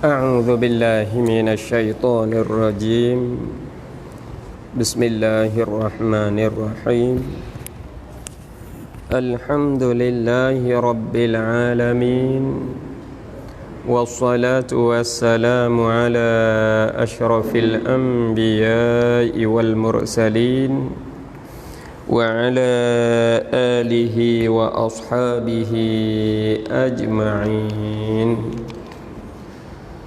أعوذ بالله من الشيطان الرجيم بسم الله الرحمن الرحيم الحمد لله رب العالمين والصلاة والسلام على أشرف الأنبياء والمرسلين وعلى آله وأصحابه أجمعين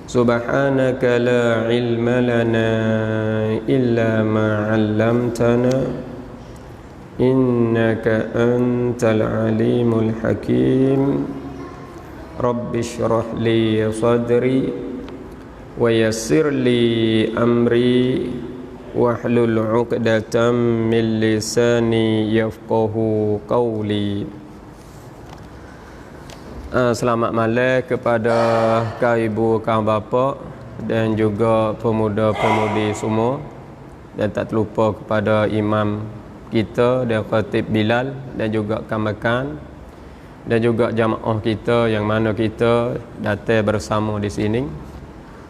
سبحانك لا علم لنا إلا ما علمتنا إنك أنت العليم الحكيم رب اشرح لي صدري ويسر لي أمري واحلل عقدة من لساني يفقه قولي. Selamat malam kepada kaum ibu, kaum bapa dan juga pemuda-pemudi semua, dan tak terlupa kepada imam kita dan khatib Bilal dan juga kamakan dan juga jamaah kita yang mana kita datang bersama di sini.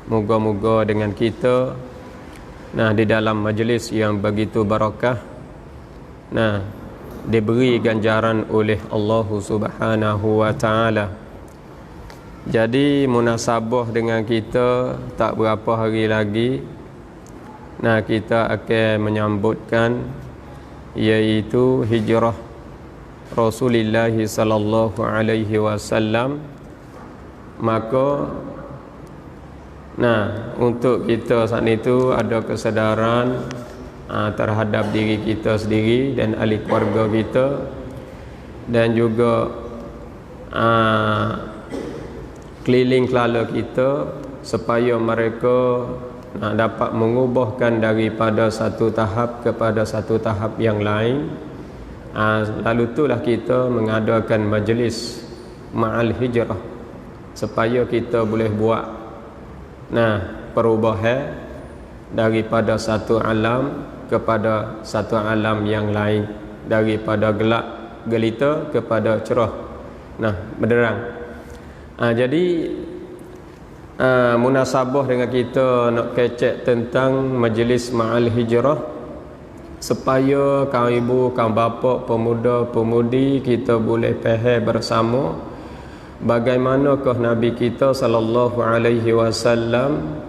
Moga-moga dengan kita di dalam majlis yang begitu barakah diberi ganjaran oleh Allah Subhanahu wa taala. Jadi munasabah dengan kita tak berapa hari lagi kita akan menyambutkan iaitu hijrah Rasulullah sallallahu alaihi wasallam. Maka untuk kita saat itu ada kesedaran terhadap diri kita sendiri dan ahli keluarga kita, dan juga keliling kelala kita supaya mereka dapat mengubahkan daripada satu tahap kepada satu tahap yang lain. Lalu itulah kita mengadakan majlis ma'al hijrah supaya kita boleh buat perubahan daripada satu alam kepada satu alam yang lain, daripada gelap gelita kepada cerah benderang. Jadi munasabah dengan kita nak kecek tentang majlis ma'al hijrah supaya kaum ibu, kaum bapa, pemuda, pemudi kita boleh faham bersama bagaimanakah Nabi kita sallallahu alaihi wasallam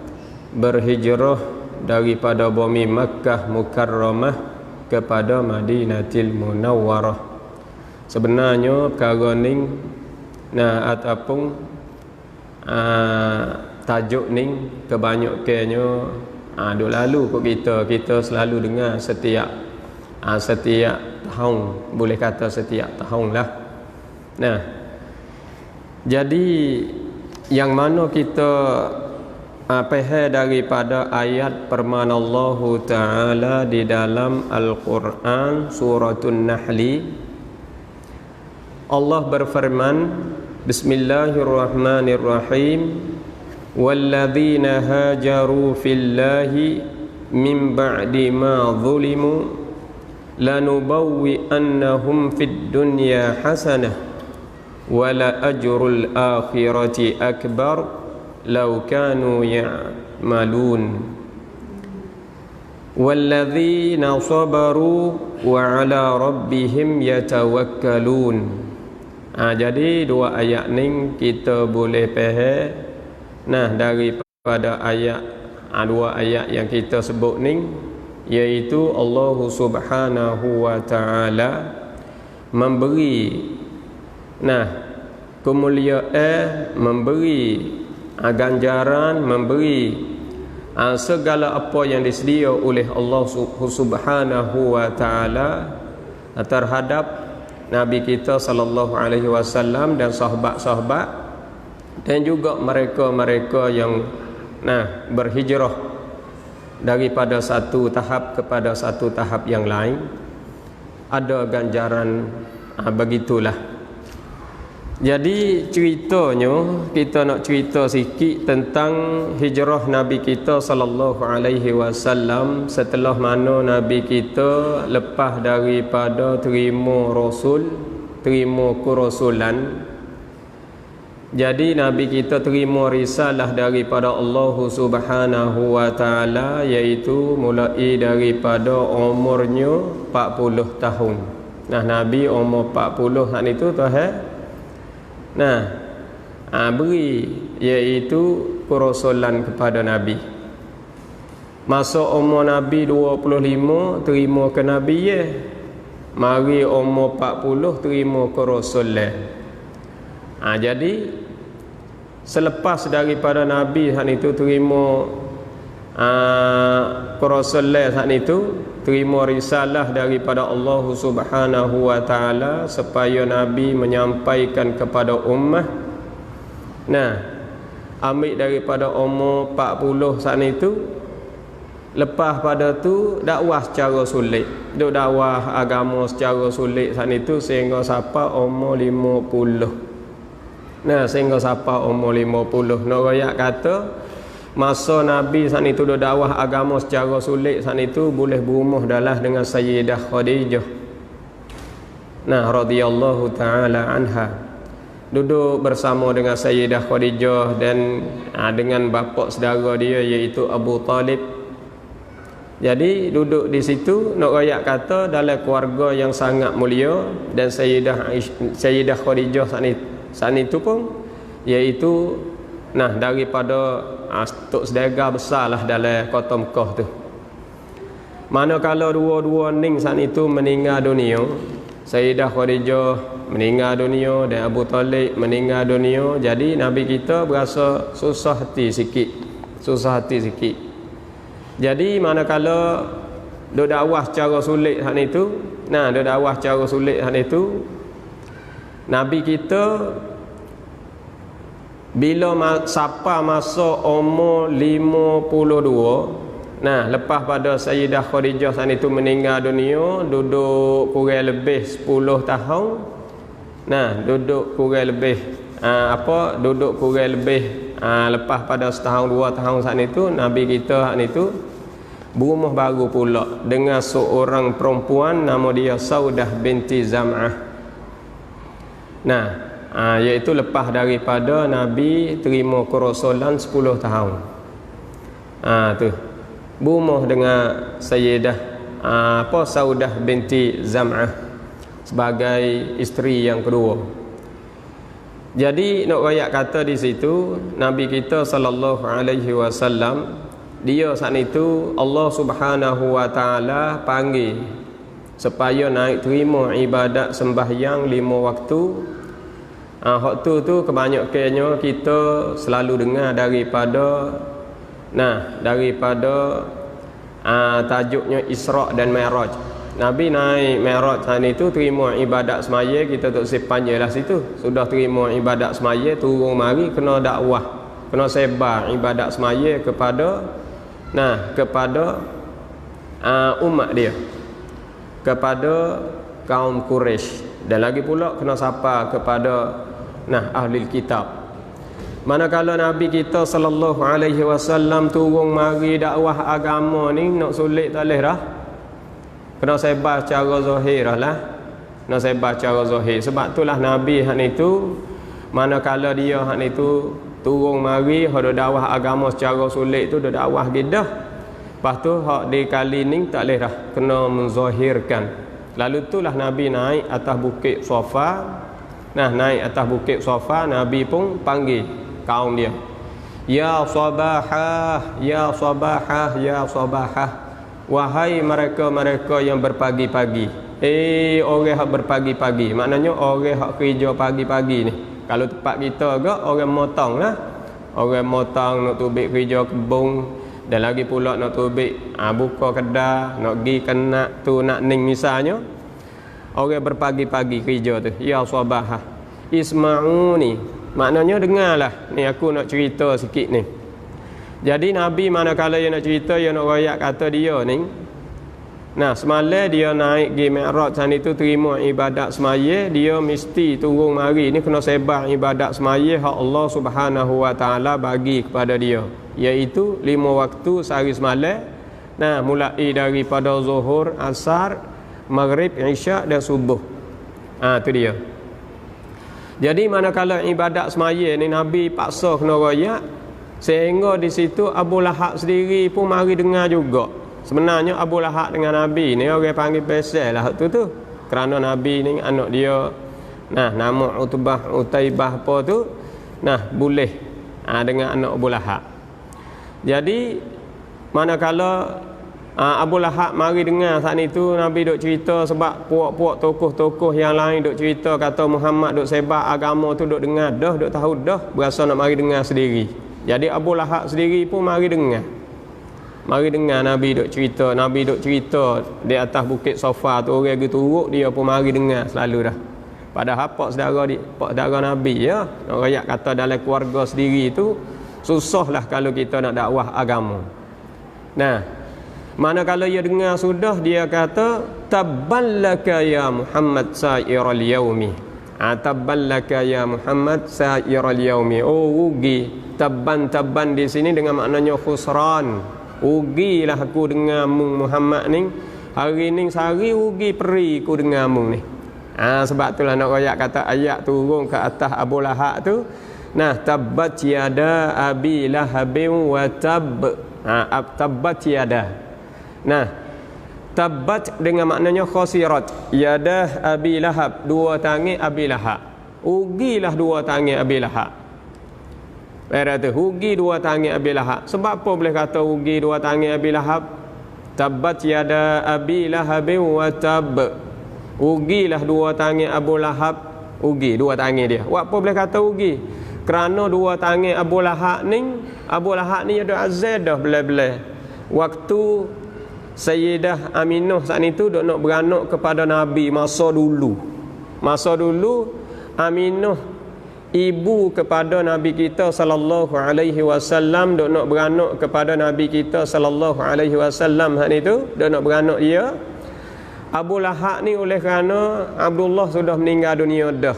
berhijrah daripada bumi Makkah Mukarramah kepada Madinatul Munawwarah. Sebenarnya perkara ni ataupun tajuk ni kebanyakannya duk lalu kat kita selalu dengar setiap tahun, boleh kata setiap tahun lah. Jadi yang mana kita faham daripada ayat firman Allah Ta'ala di dalam Al-Quran Suratun Nahli. Allah berfirman, Bismillahirrahmanirrahim, Walladzina hajaru fillahi min ba'di ma zulimu lanubawwi'annahum fid dunya hasanah wa la ajrul akhirati akbar law kanu ya'malun walladzina sabaru wa 'ala rabbihim yatawakkalun. Jadi dua ayat ni kita boleh faham daripada ayat dua ayat yang kita sebut ni, iaitu Allah Subhanahu wa taala memberi kemuliaan, memberi ganjaran, memberi segala apa yang disedia oleh Allah Subhanahu wa taala terhadap Nabi kita sallallahu alaihi wasallam dan sahabat-sahabat, dan juga mereka-mereka yang berhijrah daripada satu tahap kepada satu tahap yang lain. Ada ganjaran begitulah. Jadi ceritanya kita nak cerita sikit tentang hijrah Nabi kita sallallahu alaihi wasallam setelah mana Nabi kita lepas daripada terima rasul, terima kerasulan. Jadi Nabi kita terima risalah daripada Allah Subhanahu wa taala, iaitu mulai daripada umurnya 40 tahun. Nah, Nabi umur 40 hak itu Tuhan. Nah, beri iaitu kerasulan kepada Nabi. Masa umur Nabi 25 terima ke Nabi ya. Mari umur 40 terima ke Rasulullah. Jadi selepas daripada Nabi hak itu terima ke Rasulullah hak itu, terima risalah daripada Allah Subhanahu wa taala supaya Nabi menyampaikan kepada ummah. Nah, ambil daripada umur 40 saat itu, lepas pada tu dakwah secara sulit. Duk dakwah agama secara sulit saat itu sehingga sampai umur 50. Nah, sehingga sampai umur 50. Nak royak kata masa Nabi saat itu duk dakwah agama secara sulit saat itu boleh berumah dalam dengan Sayyidah Khadijah. Nah, radhiyallahu taala anha. Duduk bersama dengan Sayyidah Khadijah dan dengan bapa saudara dia iaitu Abu Talib. Jadi duduk di situ nak royak kata dalam keluarga yang sangat mulia, dan Sayyidah Khadijah saat itu pun iaitu daripada tok sedara besarlah dalam kota Mekah tu. Manakala dua-dua ning saat itu meninggal dunia, Sayyidah Khadijah meninggal dunia dan Abu Talib meninggal dunia, jadi Nabi kita berasa susah hati sikit. Jadi manakala duk dakwah secara sulit hak itu, duk dakwah secara sulit hak itu, Nabi kita bila sampai masa umur 52, lepas pada Sayyidah Khadijah saat itu meninggal dunia, duduk kurang lebih 10 tahun. Duduk kurang lebih lepas pada setahun 2 tahun saat itu, Nabi kita saat itu berumah baru pula dengan seorang perempuan nama dia Saudah binti Zam'ah. Iaitu lepas daripada Nabi terima kerasulan 10 tahun. Tu berumah dengan Sayyidah Saudah binti Zam'ah sebagai isteri yang kedua. Jadi nak royak kata di situ Nabi kita sallallahu alaihi wasallam, dia saat itu Allah Subhanahu wa taala panggil supaya naik terima ibadat sembahyang 5 waktu. Waktu tu kebanyakannya kita selalu dengar daripada tajuknya Isra' dan Mi'raj. Nabi naik Mi'raj saat itu terima ibadat semaya, kita tak sepanjang lah situ. Sudah terima ibadat semaya, turun mari kena dakwah, kena sebar ibadat semaya kepada umat dia, kepada kaum Quraisy, dan lagi pula kena sapa kepada ahli kitab. Manakala Nabi kita sallallahu alaihi wasallam turun mari dakwah agama ni nak sulit tak leh dah. Kena sebar secara zahir lah. Kena sebar secara zahir. Sebab itulah Nabi hak itu manakala dia hak itu turun mari hak dakwah agama secara sulit tu dak dakwah gidah. Lepas tu hak di kali ni tak leh dah, kena menzahirkan. Lalu itulah Nabi naik atas bukit Safa. Naik atas bukit Safa, Nabi pun panggil kaum dia. Ya sabahah, ya sabahah, ya sabahah. Wahai mereka-mereka yang berpagi-pagi. Orang hak berpagi-pagi, maknanya orang hak kerja pagi-pagi ni. Kalau tempat kita ke orang motong lah. Orang motong nak tubik kerja kebun, dan lagi pula nak tubik buka kedai, nak pergi kenak tu nak ning misalnya. Orang berpagi-pagi kerja tu. Ya sabahah, isma'uni, maknanya dengarlah. Ni aku nak cerita sikit ni. Jadi Nabi manakala dia nak cerita, dia nak royak kata dia ni, semalam dia naik pergi Mi'raj sana itu terima ibadat semaya, dia mesti turun mari ni kena sebar ibadat semaya hak Allah Subhanahu wa taala bagi kepada dia, iaitu 5 waktu sehari semalam. Mulai daripada zuhur, asar, maghrib, isyak dan subuh. Tu dia. Jadi manakala ibadat semaya ni Nabi paksa kena royak, sehingga di situ Abu Lahab sendiri pun mari dengar juga. Sebenarnya Abu Lahab dengan Nabi ni orang panggil pesel lah tu. Kerana Nabi ni anak dia, nah nama Utaibah apa tu, nah boleh dengan anak Abu Lahab. Jadi manakala Abu Lahab mari dengar saat itu Nabi duk cerita, sebab puak-puak tokoh-tokoh yang lain duk cerita kata Muhammad duk sebar agama tu, duk dengar dah, duk tahu dah, berasa nak mari dengar sendiri. Jadi Abu Lahab sendiri pun mari dengar. Mari dengar Nabi duk cerita, Nabi duk cerita di atas bukit Safa tu, orang gitu turuk, dia pun mari dengar selalu dah. Padahal pak saudara Nabi ya, nak rakyat kata dalam keluarga sendiri tu susahlah kalau kita nak dakwah agama. Nah, manakala ia dengar sudah, dia kata tabballaka ya Muhammad sa'iral yaumi. Tabballaka ya Muhammad sa'iral yaumi. Oh rugi. Tabban di sini dengan maknanya khusran. Rugilah aku dengarmu Muhammad ni. Hari ni sehari rugi peri aku dengarmu ni. Sebab itulah nak royak kata ayat turun ke atas Abu Lahab tu. Nah, tabbat yada abi lahabin wa tab. Tabbat yada. Nah, tabbat dengan maknanya khasirat. Yada abi lahab, dua tangan Abi Lahab. Rugilah dua tangan Abi Lahab. Berarti rugi dua tangan Abi Lahab. Sebab apa boleh kata rugi dua tangan Abi Lahab? Tabbat yada Abi Lahabin wa tab. Rugilah dua tangan Abu Lahab. Rugi dua tangan dia. Apa boleh kata rugi? Kerana dua tangan Abu Lahab ni ada azab dah belah-belah. Waktu Sayyidah Aminah saat itu duk nak beranak kepada Nabi masa dulu. Aminah ibu kepada Nabi kita sallallahu alaihi wasallam duk nak beranak kepada Nabi kita sallallahu alaihi wasallam saat itu duk nak beranak dia. Abu Lahab ni oleh kerana Abdullah sudah meninggal dunia dah.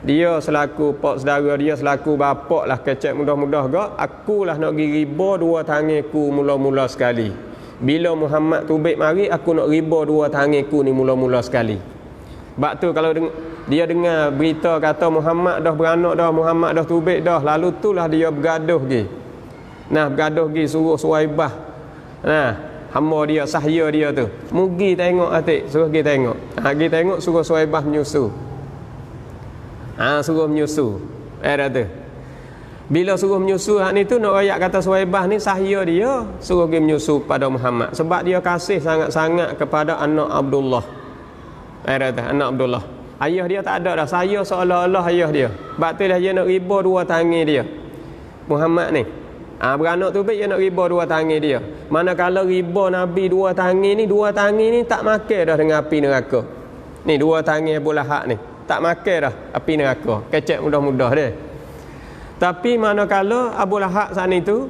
Dia selaku pak saudara dia, selaku bapak lah kecek mudah-mudah gak, akulah nak pergi riba dua tanganku mula-mula sekali. Bila Muhammad tubik mari, aku nak riba dua tanganku ni mula-mula sekali. Sebab tu kalau dia dengar berita kata Muhammad dah beranak dah, Muhammad dah tubik dah, lalu itulah dia bergaduh pergi. Nah, bergaduh pergi suruh Suwaibah. Nah, hamba dia, sahaya dia tu. Mugi tengok atik, suruh pergi tengok. Pergi tengok, suruh Suwaibah menyusu. Suruh menyusu. Tu. Bila suruh menyusu hak ni tu, nak rakyat kata Suwaibah ni sahaya dia, suruh pergi menyusu kepada Muhammad. Sebab dia kasih sangat-sangat kepada anak Abdullah. Tu, anak Abdullah. Ayah dia tak ada dah, saya seolah-olah ayah dia. Sebab tu dia nak riba dua tangan dia. Muhammad ni. Beranak tu dia nak riba dua tangan dia. Manakala riba Nabi dua tangan ni tak makan dah dengan api neraka. Ni dua tangan Abu Lahab ni. Tak makan dah api neraka. Kecek mudah-mudah dia. Tapi manakala Abu Lahab saat itu,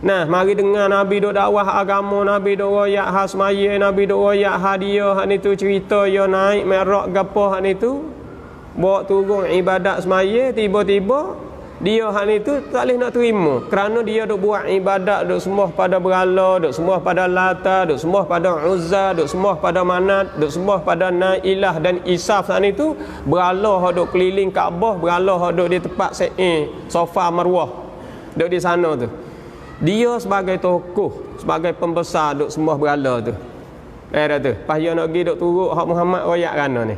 nah, mari dengar Nabi duk dakwah agama, Nabi duk royak hal semaya, Nabi duk royak hadiah hak ni tu, cerita dia naik Mi'raj gapo hak ni tu, bawa turun ibadat semaya, tiba-tiba dia hak ni tu tak boleh nak terima. Kerana dia duk buat ibadat, duk sembah pada berhala, duk sembah pada Lata, duk sembah pada Uzza, duk sembah pada Manat, duk sembah pada Nailah dan Isaf hak ni tu, berhala hak duk keliling Kaabah, berhala hak duk di tempat Safa Marwah, duk di sana tu. Dia sebagai tokoh, sebagai pembesar duk sembah berhala tu. Tu. Pas dia nak pergi duk turut hak Muhammad royak kana ni.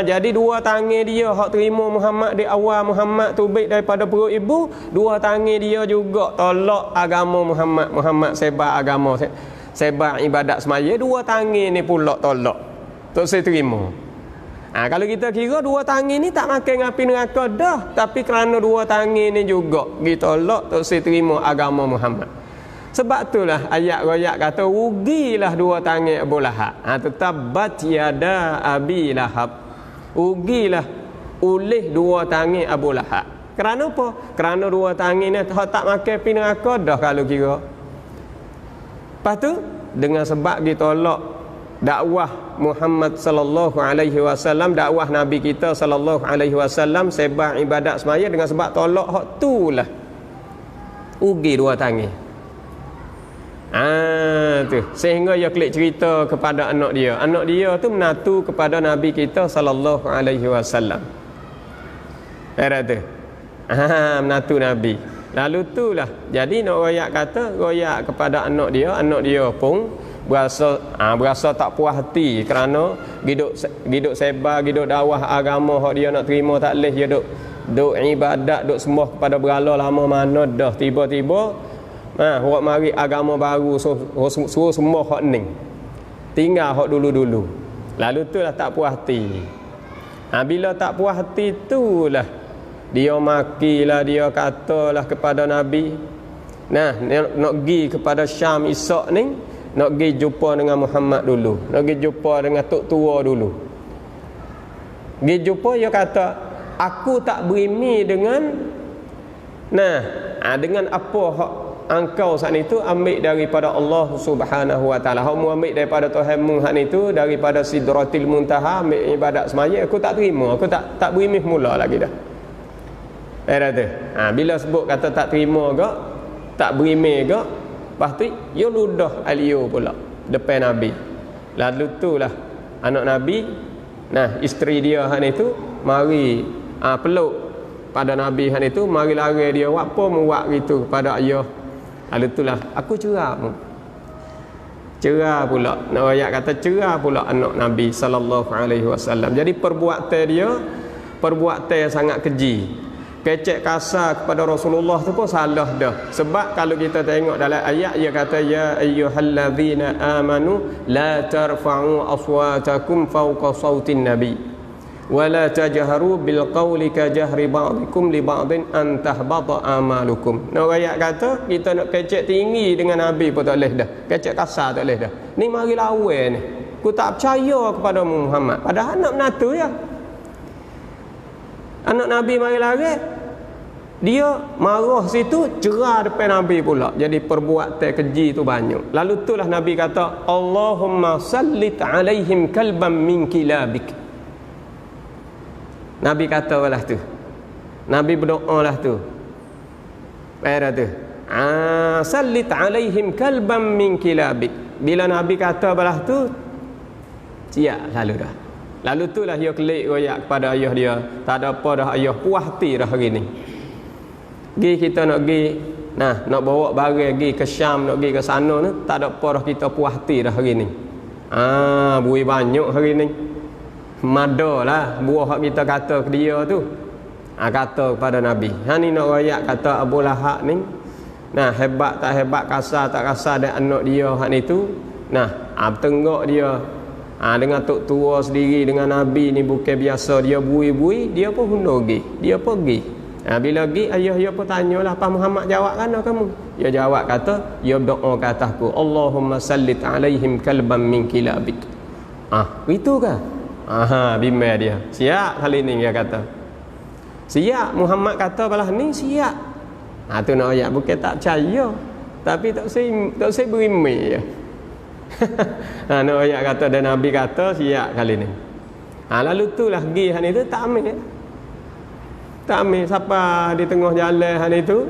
Jadi dua tangan dia hak terima Muhammad di awal Muhammad tubik daripada perut ibu, dua tangan dia juga tolak agama Muhammad. Muhammad sebar agama, sebar ibadat semaya, dua tangan ni pula tolak. Tak saya terima. Kalau kita kira dua tangan ni tak makan api neraka dah, tapi kerana dua tangan ni juga kita tolak, tak saya terima agama Muhammad. Sebab itulah ayat royak kata rugilah dua tangan Abu Lahab. Tabbat yada Abi Lahab. Rugilah oleh dua tangan Abu Lahab. Kerana apa? Kerana dua tangan ni tak makan api neraka dah kalau kira. Lepas tu dengan sebab ditolak dakwah Muhammad sallallahu alaihi wasallam, dakwah Nabi kita sallallahu alaihi wasallam, sebar ibadat semaya, dengan sebab tolak hak tulah rugi dua tangan. Tu sehingga dia klik cerita kepada anak dia. Anak dia tu menatu kepada Nabi kita sallallahu alaihi wasallam. Era tu. Menatu Nabi. Lalu itulah. Jadi nak royak kata, royak kepada anak dia pun berasa tak puas hati kerana giduk sebar, giduk dakwah agama hak dia nak terima tak leh, dia duk ibadat, duk sembah kepada berhala lama mana dah, tiba-tiba hok mari agama baru suruh sembah hak ni, tinggal hak dulu-dulu. Lalu itulah tak puas hati. Bila tak puas hati itulah dia makilah, dia katalah kepada Nabi, nak pergi kepada Syam esok ni, nak pergi jumpa dengan Muhammad dulu, nak pergi jumpa dengan tok tua dulu. Pergi jumpa, dia kata, aku tak berimi dengan dengan apa hak engkau saat itu ambil daripada Allah Subhanahu wa taala. Hak mu ambil daripada Tuhanmu hak itu, daripada Sidratil Muntaha, ambil ibadat semaya, aku tak terima, aku tak berimi mula lagi dah. Tu. Bila sebut kata tak terima ke, tak berimi ke, lepas tu dia ludah alio pula depan Nabi. Lalu itulah anak Nabi, isteri dia hang itu mari peluk pada Nabi hang itu, mari lari dia, apa mu buat gitu kepada ayah. Lalu itulah aku cerah pula, nak ayat kata cerah pula anak Nabi sallallahu alaihi wasallam. Jadi perbuatan dia perbuatan yang sangat keji, kecek kasar kepada Rasulullah tu pun salah dah. Sebab kalau kita tengok dalam ayat, dia kata ya ayyuhallazina amanu la tarfa'u aswatakum fawqa sautin nabi wa la tajharu bil qawli ka jahri ba'dikum li ba'din an tahbata amalukum. Nak ayat kata kita nak kecek tinggi dengan Nabi pun tak boleh dah, kecek kasar tak boleh dah. Ni mari lawan ni, aku tak percaya kepada Muhammad, padahal anak menatu ya. Anak Nabi mari lari, dia marah situ, cerah depan Nabi pula. Jadi perbuatan keji tu banyak. Lalu itulah Nabi kata, Allahumma sallit alaihim kalban min kilabik. Nabi kata lah tu, Nabi berdoa lah tu, pada tu, sallit alaihim kalban min kilabik. Bila Nabi kata balah tu, siap lalu dah. Lalu itulah dia kelik royak kepada ayah dia, tak ada apa dah ayah, puas hati dah hari ni. Kita nak pergi, nak bawa barang pergi ke Syam, nak pergi ke sana ni, tak ada apa dah kita puas hati dah hari ni. Buih banyak hari ni. Madalah buah hak kita kata ke dia tu. Kata kepada Nabi. Ni nak royak kata Abu Lahab ni, hebat tak hebat, kasar tak kasar dan anak dia hak ni tu. Tengok dia dengan tok tua sendiri, dengan Nabi ni bukan biasa, dia bui-bui, dia pun hundur pergi. Dia pergi. Bila pergi, ayah dia pun tanyalah, Pak Muhammad jawab kan kamu? Dia jawab kata, dia berdoa ke atasku, Allahumma sallit alaihim kalban min kilabik. Itu ke? Bimbang dia. Siap kali ni dia kata. Siap, Muhammad kata balah ni siap. Tu nak ayat bukan tak percaya, tapi tak usah berimik je. Nak ayat kata dan Nabi kata siap kali ni. Lalu itulah pergi hari itu tak ambil. Tak ambil siapa di tengah jalan hari itu.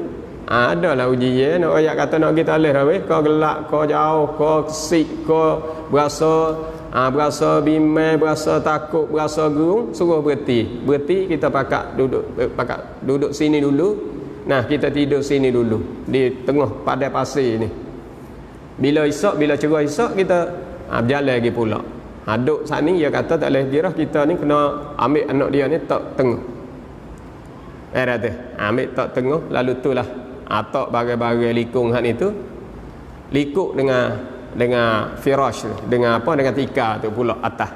Adalah ujian. Nak ayat kata nak kita alih dah weh. Kau gelak, kau jauh, kau kesik, kau berasa bimbang, berasa takut, berasa gerung, suruh berhenti kita pakat duduk sini dulu. Kita tidur sini dulu di tengah padang pasir ni. Bila cerah esok kita berjalan lagi pula. Duduk saat ni dia kata tak boleh dirah, kita ni kena ambil anak dia ni tak tengah. Ambil tak tengah, lalu itulah atak bagai-bagai likung hak itu. Likuk dengan firash, dengan apa, dengan tikar tu pula atas.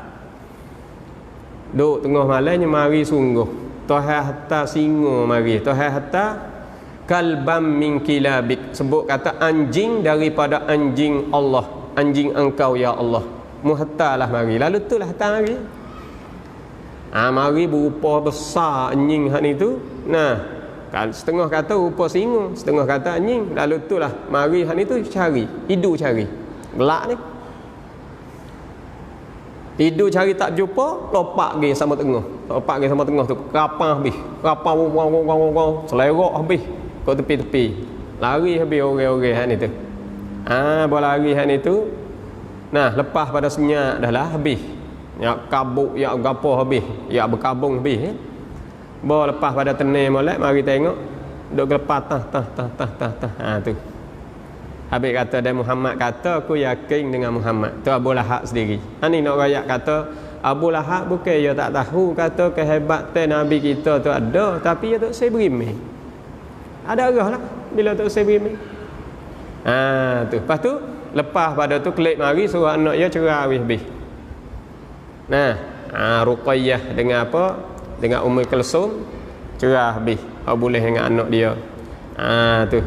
Duk tengah malamnya mari sungguh. Tuhan hatta singa mari. Tuhan hatta kalbam min kilabik. Sebut kata anjing daripada anjing Allah. Anjing engkau ya Allah. Muhattalah mari. Lalu itulah hatta mari. Mari berupa besar anjing hak ni tu. Setengah kata rupa singa, setengah kata anjing. Lalu itulah mari hak ni tu cari, hidu cari. Gelak ni. Hidu cari tak jumpa, lopak pergi sama tengah. Lopak pergi sama tengah tu, kapang habis. Kapang selerok habis kat tepi-tepi. Lari habis orang-orang hak ni tu. Berlari hang itu. Nah, lepas pada senyap dah lah habis. Ya kabuk, ya gapo habis, ya berkabung habis. Lepas pada tenai molek mari tengok duk lepas tah. Tu. Habis kata dan Muhammad kata aku yakin dengan Muhammad. Tu Abu Lahab sendiri. Ni nak rakyat kata Abu Lahab bukan dia tak tahu kata kehebatan Nabi kita tu ada, tapi dia tak usah berimeh. Ada arah lah bila tak usah berimeh. Tu. Lepas tu lepas pada tu klik mari suruh anak dia cerah habis. Ruqayyah dengan apa? Dengan Ummu Kulsum cerah habis. Boleh dengan anak dia. Tu.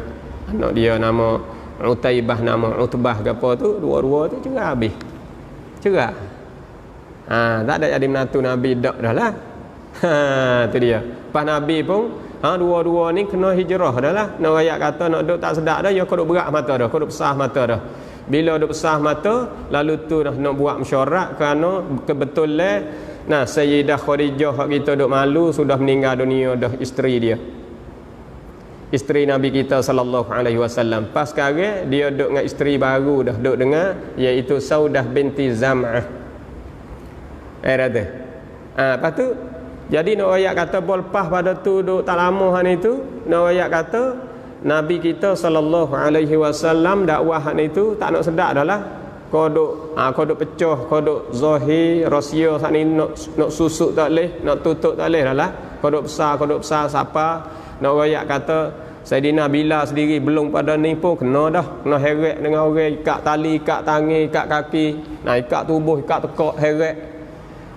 Anak dia nama Utaibah, nama Utbah ke apa tu, dua-dua tu cerah habis. Cerah. Tak ada jadi menantu Nabi dak dah lah. Tu dia. Lepas Nabi pun dua-dua ni kena hijrah dah lah. Nak rakyat kata nak duk tak sedap dah, ya kau duk berak mata dah, kau duk pesah mata dah. Bila duk pesah mata, lalu tu dah nak buat mesyuarat kerana kebetulan Sayyidah Khadijah kita duk malu sudah meninggal dunia dah isteri dia. Isteri Nabi kita sallallahu alaihi wasallam. Pas sekarang dia duk dengan isteri baru dah, duk dengan iaitu Saudah binti Zam'ah. Lepas tu jadi nak ayat kata lepas pada tu duk tak lama han itu, nak ayat kata Nabi kita sallallahu alaihi wasallam dakwah han itu tak nak sedap dah lah. Kau duk pecah, kau duk zahir rahsia sat ni nak susuk tak leh, nak tutup tak leh dah lah. Kau duk besar siapa nak ayat kata Saidina Bilal sendiri belum pada ni pun kena dah, kena heret dengan orang, ikat tali, ikat tangan, ikat kaki, ikat tubuh, ikat tekak, heret.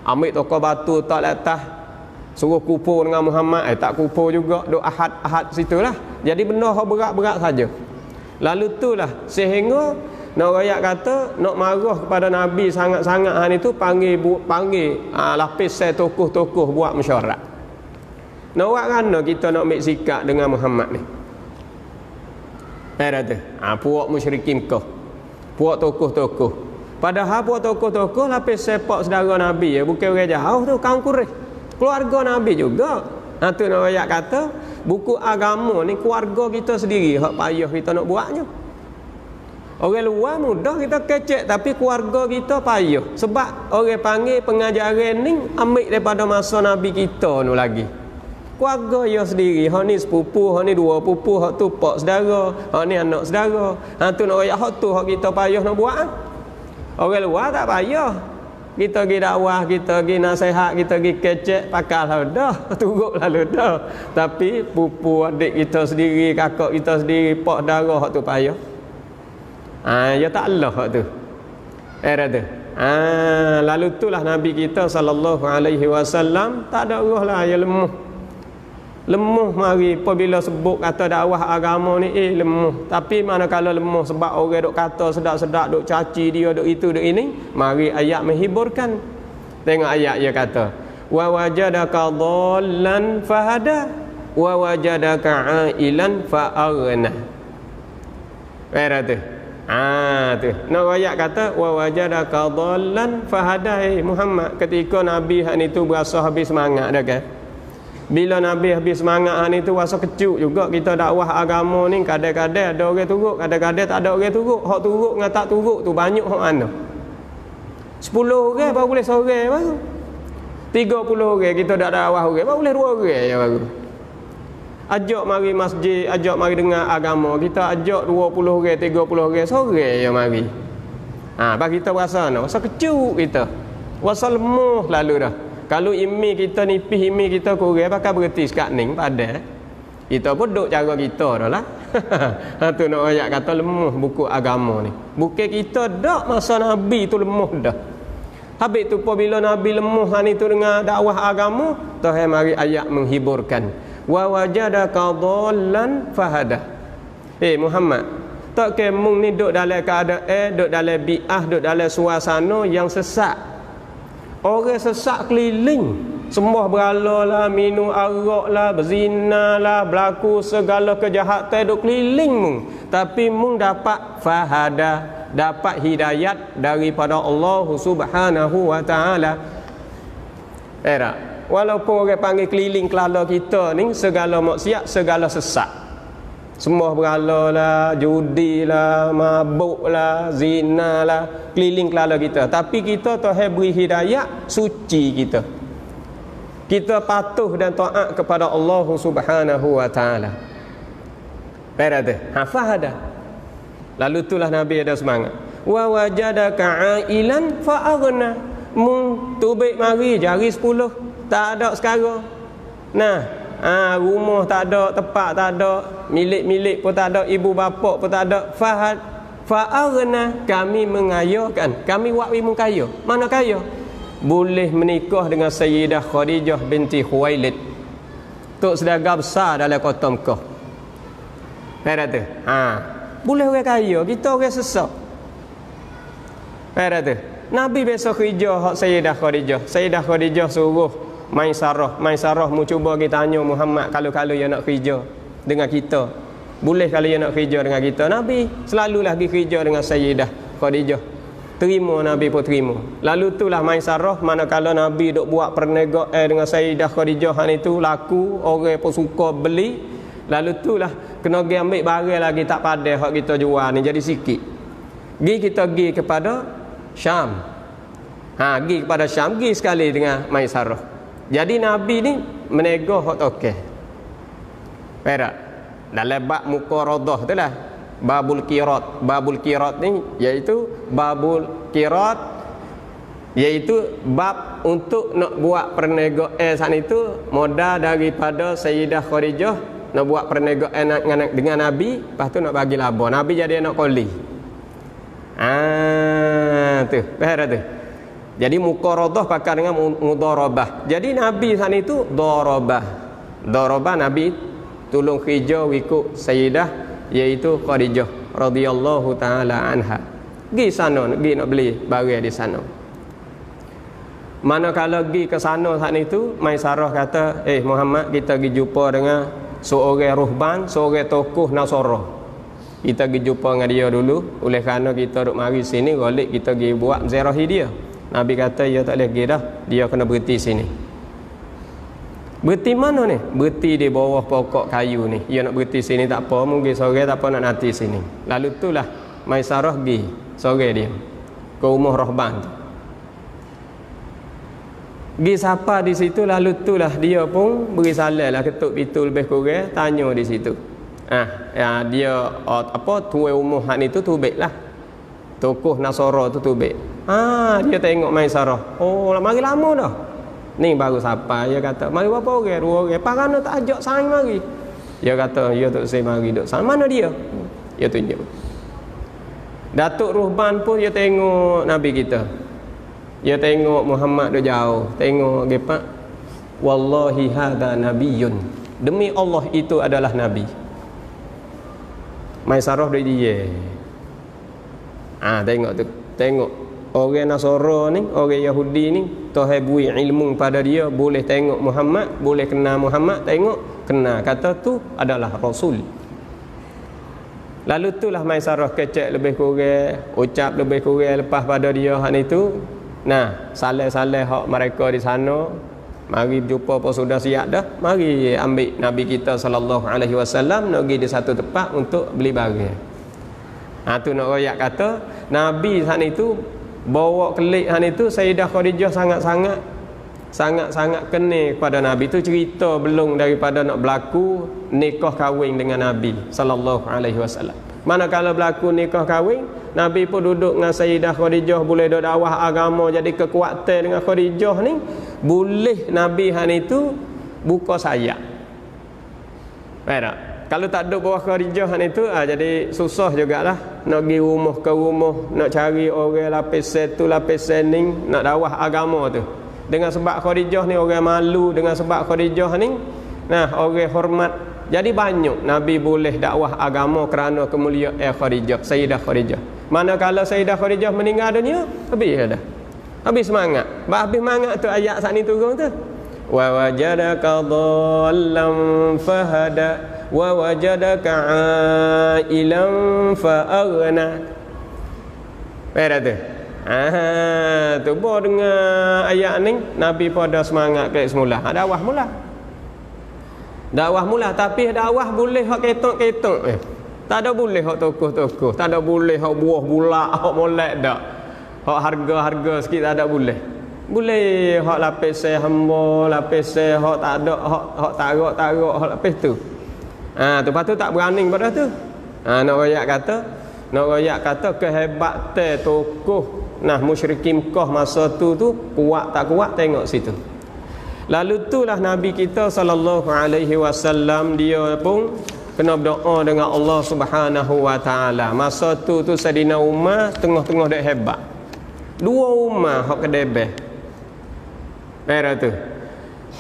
Ambil tokok batu tak atas, suruh kupur dengan Muhammad, tak kupur juga, duk ahad situlah. Jadi benda hak berat-berat saja. Lalu itulah sehingga nak rakyat kata nak marah kepada Nabi sangat-sangat han itu panggil lapis saya tokoh-tokoh buat mesyuarat. Nak buat kerana kita nak ambil sikap dengan Muhammad ni. Puak musyrikin Mekah, puak tokoh-tokoh. Padahal puak tokoh-tokoh lapis sepak saudara Nabi, bukan orang jauh tu, kaum Quraisy, keluarga Nabi juga. Tu nak rakyat kata buku agama ni keluarga kita sendiri hak payah kita nak buatnya. Orang luar mudah kita kecek, tapi keluarga kita payah. Sebab orang panggil pengajaran ni ambil daripada masa Nabi kita ni lagi. Keluarga dia sendiri, hak ni sepupu, hak ni dua pupu, hak tu pak saudara, hak ni anak saudara. Tu nak rakyat hak tu hak kita payah nak buat. Orang luar tak payah. Kita pergi dakwah, kita pergi nasihat, kita pergi kecek, pakal lah dah, turut lalu dah. Tapi pupu adik kita sendiri, kakak kita sendiri, pak saudara hak tu payah. Ya tak Allah hak tu. Lalu itulah Nabi kita sallallahu alaihi wasallam tak ada roh lah, ya lemah mari apabila sebut kata dakwah agama ni lemah. Tapi manakala lemah sebab orang duk kata sedap-sedap, duk caci dia, duk itu duk ini, mari ayat menghiburkan. Tengok ayat dia kata wa wajadaka dhallan fahada wa wajadaka ailan fa'aghna. Tu. Tu. Nak ayat kata wa wajadaka dhallan fahada. Muhammad ketika Nabi hak ni tu berasa habis semangat dah kan. Bila Nabi habis semangat ni tu rasa kecut juga kita dakwah agama ni, kadang-kadang ada orang turut, kadang-kadang tak ada orang turut. Hak turut dengan tak turut tu banyak hak mana. 10 orang baru boleh seorang baru. 30 orang kita dak dakwah orang baru boleh 2 orang je baru. Ajak mari masjid, ajak mari dengar agama, kita ajak 20 orang, 30 orang, seorang je mari. Bagi kita rasa rasa kecut kita. Rasa lemah lalu dah. Kalau imi kita nipih, imi kita kurang, pakai berhenti sekat ni pada kita pun duk cara kita dah lah. Tu nak ayat kata lemah buku agama ni. Bukan kita dak masa Nabi tu lemah dah. Habis tu apabila Nabi lemah ni tu dengan dakwah agama, Tuhan mari ayat menghiburkan. Wa wajadaka dhallan fahada. Muhammad, tak ke mung ni duk dalam keadaan, duk dalam bi'ah, duk dalam suasana yang sesak. Orang sesak keliling, sembah berhala lah, minum arak lah, berzina lah, berlaku segala kejahatan duk keliling mung. Tapi mung dapat fahada, dapat hidayat daripada Allah Subhanahu wa taala. Walaupun orang panggil keliling kelala kita ni segala maksiat, segala sesak. Semua berhala lah, judi lah, mabuk lah, zina lah, keliling kelala kita. Tapi kita Tuhan beri hidayah, suci kita. Kita patuh dan taat kepada Allah Subhanahu wa taala. Baik ada. Hafaz ada. Lalu itulah Nabi ada semangat. Wa wajadaka ailan fa aghna. Mung tubik mari jari 10, tak ada sekarang. Nah, rumah tak ada, tempat tak ada, milik-milik pun tak ada, ibu bapa pun tak ada. Fahad fa'arna, kami mengayakan, kami buat wimu kaya. Mana kaya? Boleh menikah dengan Sayyidah Khadijah binti Khuwailid, tok sedagar besar dalam kota Mekah. Faham tu? Boleh orang kaya, kita orang sesak. Faham tu? Nabi biasa kerja hak Sayyidah Khadijah. Sayyidah Khadijah suruh Maisarah mu cuba kita tanya Muhammad kalau dia nak kerja dengan kita. Boleh kalau dia nak kerja dengan kita. Nabi selalulah pergi kerja dengan Sayyidah Khadijah. Terima Nabi pun terima. Lalu itulah Maisarah manakala Nabi duk buat perniagaan dengan Sayyidah Khadijah itu laku, orang pun suka beli. Lalu itulah kena pergi ambil barang lagi tak padah hak kita jual ni jadi sikit. Kita pergi kepada Syam. Pergi kepada Syam, pergi sekali dengan Maisarah. Jadi Nabi ni menego hak tokeh. Perak. Dalam bab muqaradah tu lah. Babul qirat. Babul qirat ni iaitu babul qirat, iaitu bab untuk nak buat perniagaan saat itu modal daripada Sayyidah Khadijah nak buat perniagaan dengan Nabi, lepas tu nak bagi laba. Nabi jadi anak koli. Tu. Faham tu? Jadi muqaradah pakai dengan mudarabah. Jadi Nabi sana itu darabah. Darabah Nabi tolong kerja ikut Sayyidah iaitu Khadijah radhiyallahu taala anha. Pergi sana, pergi nak beli barang di sana. Manakala pergi ke sana saat itu, Maisarah kata, Muhammad, kita pergi jumpa dengan seorang ruhban, seorang tokoh Nasara. Kita pergi jumpa dengan dia dulu. Oleh kerana kita duk mari sini, golek kita pergi buat ziarahi dia. Nabi kata, ya tak boleh pergi dah, dia kena berhenti sini. Berhenti mana ni? Berhenti di bawah pokok kayu ni. Dia nak berhenti sini tak apa, mungkin sore tak apa nak nanti sini. Lalu itulah Maisarah pergi sore dia ke rumah rahban tu. Pergi sapa di situ, lalu itulah dia pun beri salam lah, ketuk pintu lebih kurang, tanya di situ. Dia tuan rumah hak ni tu tubik lah. Tokoh Nasara tu tubik. Dia tengok Maisarah. Mari lama dah. Ni baru sapa. Dia kata, mari berapa orang? 2 orang. Parana tak ajak saing mari. Dia kata, ya tak saya mari duk saing. Mana dia? Dia tunjuk. Datuk Ruhban pun dia tengok Nabi kita. Dia tengok Muhammad duk jauh. Tengok gepak. Wallahi hadza nabiyyun. Demi Allah itu adalah nabi. Maisarah duk dia. Tengok tu. Tengok orang Nasara ni, orang Yahudi ni, Tuhan beri ilmu pada dia, boleh tengok Muhammad, boleh kenal Muhammad, tengok, kenal. Kata tu adalah Rasul. Lalu itulah Maisarah kecek lebih kurang, ucap lebih kurang lepas pada dia hak itu. Saleh-saleh hak mereka di sana. Mari jumpa apa sudah siap dah. Mari ambil Nabi kita sallallahu alaihi wasallam nak pergi di satu tempat untuk beli barang. Tu nak royak kata Nabi saat itu bawa kelik han itu Sayyidah Khadijah sangat-sangat kena kepada Nabi. Itu cerita belum daripada nak berlaku nikah kahwin dengan Nabi sallallahu alaihi wasallam. Manakala berlaku nikah kahwin, Nabi pun duduk dengan Sayyidah Khadijah, boleh duk dakwah agama, jadi kekuatan dengan Khadijah ni boleh Nabi han itu buka sayap. Baik. Kalau tak duduk bawah Khadijah itu jadi susah jugalah nak pergi rumah ke rumah, nak cari orang lapis satu lapis sening nak dakwah agama tu. Dengan sebab Khadijah ni orang malu, dengan sebab Khadijah ni orang hormat. Jadi banyak Nabi boleh dakwah agama kerana kemuliaan Khadijah, Sayyidah Khadijah. Manakala Sayyidah Khadijah meninggal dunia, habis dah. Habis semangat. Habis semangat tu ayat saat ni turun tu. Wa wajadaka dhallan fahada wa wajadaka ailan fa'aghna. Tu. Tu bawa dengan ayat ni Nabi pada semangat kayak semula. Dakwah mula. Dakwah mula, tapi dakwah boleh hak ketok-ketok tak ada boleh hak tokoh-tokoh, tak ada boleh hak buah bulak, hak molek dak. Hak harga-harga sikit tak ada boleh. Boleh hak lapis hamba, lapis hak tak ada, hak tarak-tarak hak lapis tu. Tu patut tak berani pada tu. Nak royak kata kehebatan tokoh musyrikin Mekah masa tu kuat tak kuat tengok situ. Lalu itulah Nabi kita sallallahu alaihi wasallam dia pun kena berdoa dengan Allah Subhanahu wa taala. Masa tu Saidina Umar tengah-tengah dak hebat. Dua Umar hak kedebeh. Era tu.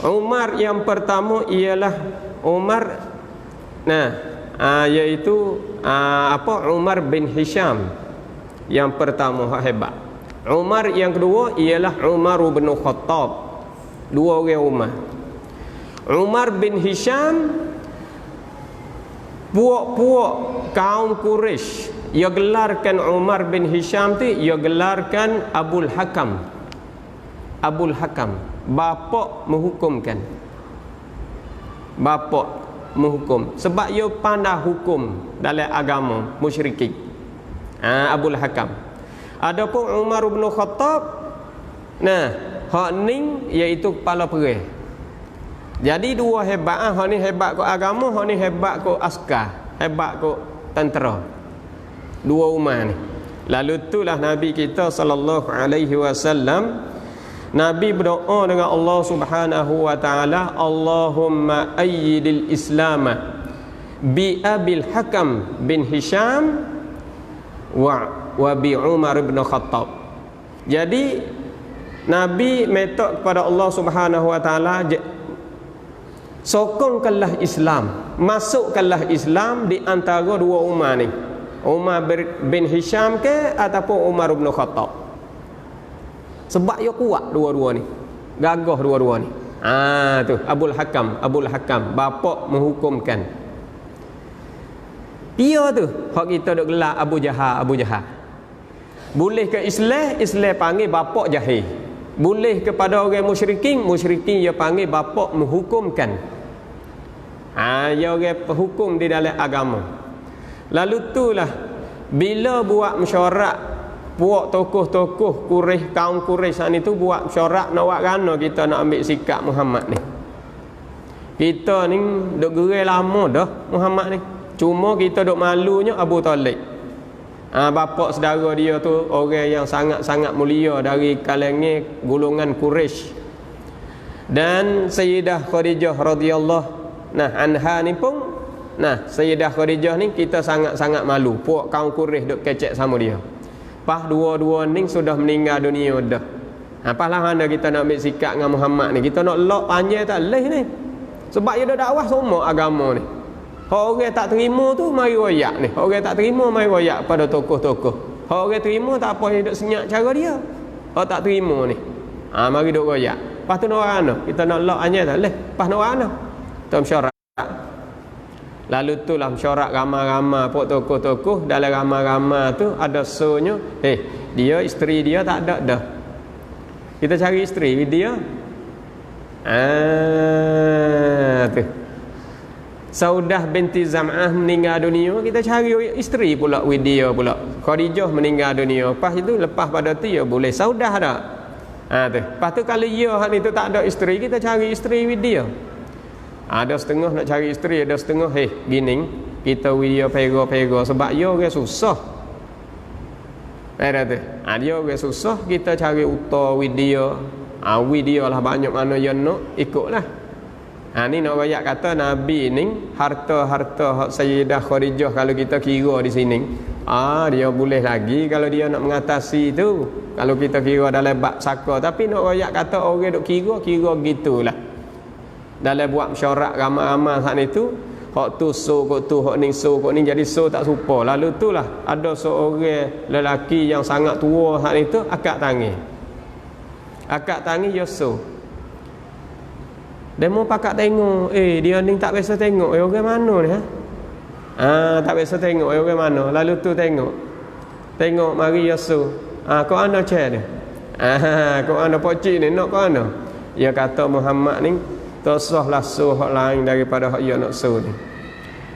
Umar yang pertama ialah Umar iaitu Umar bin Hisham. Yang pertama hak hebat. Umar yang kedua ialah Umar bin Khattab. Dua orang Umar. Umar bin Hisham puak-puak kaum Quraisy ia gelarkan Umar bin Hisham tu, ia gelarkan Abul Hakam. Abul Hakam, bapa menghukumkan. Bapa menghukum sebab ia pandai hukum dalam agama musyrikin. Abul Hakam. Adapun Umar bin Khattab, hak ni iaitu kepala perang. Jadi dua hebat, hak ni hebat ke agama, hak ni hebat ke askar, hebat ke tentera. Dua Umar ni. Lalu itulah Nabi kita sallallahu alaihi wasallam, Nabi berdoa dengan Allah Subhanahu wa taala, Allahumma ayyidil Islam bi Abil Hakam bin Hisham wa bi Umar bin Khattab. Jadi Nabi minta kepada Allah Subhanahu wa taala, sokongkanlah Islam, masukkanlah Islam di antara dua Umar ni, Umar bin Hisham ke ataupun Umar bin Khattab. Sebab dia kuat dua-dua ni, gagah dua-dua ni. Tu Abul Hakam, bapa menghukumkan. Dia tu hak kita duk gelar Abu Jahal. Boleh ke Islam panggil bapa jahil. Boleh kepada orang musyrikin dia panggil bapa menghukumkan. Dia orang penghukum di dalam agama. Lalu itulah bila buat mesyuarat, puak tokoh-tokoh Quraisy, kaum Quraisy saat itu buat mesyuarat nak buat gana kita nak ambil sikap Muhammad ni. Kita ni duk gerai lama dah Muhammad ni. Cuma kita duk malunya Abu Talib. Bapa saudara dia tu orang yang sangat-sangat mulia dari kalangan golongan Quraisy. Dan Sayyidah Khadijah radhiyallahu anha ni pun, Sayyidah Khadijah ni kita sangat-sangat malu. Puak kaum Quraisy duk kecek sama dia. Pas dua-dua ni sudah meninggal dunia dah. Apalah mana kita nak ambil sikap dengan Muhammad ni? Kita nak lock panjang tak leh ni. Sebab dia dah dakwah semua agama ni. Orang tak terima tu mari royak ni. Orang tak terima mari royak pada tokoh-tokoh. Orang terima tak apa dia duk senyap cara dia. Orang tak terima ni, mari duk royak. Pas tu nak mana? Kita nak lock panjang tak leh. Pas nak mana? Kita mesyuarat. Lalu tu lah mesyuarat ramai-ramai pok tokoh-tokoh. Dalam ramai-ramai tu ada sonya, dia isteri dia tak ada dah. Kita cari isteri dia. Tu Saudah binti Zam'ah meninggal dunia, kita cari isteri pula dia pula. Khadijah meninggal dunia. Lepas itu lepas pada tu ya boleh Saudah dah. Tu. Lepas tu kalau dia hak ni tu tak ada isteri, kita cari isteri dia. Ada setengah nak cari isteri, ada setengah gini kita dia pega-pega sebab dia orang susah. Ada tu. Dia orang susah, kita cari uta dia. Dia lah banyak mana yang nak ikutlah. Ni nak royak kata Nabi ni harta-harta Sayyidah Khadijah kalau kita kira di sini. Dia boleh lagi kalau dia nak mengatasi tu. Kalau kita kira dalam bab saka, tapi nak royak kata orang duk kira gitulah. Dalam buat mesyuarat ramai-ramai saat itu, hak tu so kok tu, hak ni so kok ni, jadi so tak serupa. Lalu itulah ada seorang lelaki yang sangat tua saat itu akak tangan. Akak tangan dia so. Demo pakak tengok, dia ni tak biasa tengok, orang mana ni tak biasa tengok, orang mana. Lalu tu tengok mari Yesus. Kau ana chair ni. Kau ana pocik ni nak kau ana. Dia kata Muhammad ni tak sahlah suh hak lain daripada hak ia nak suh ni.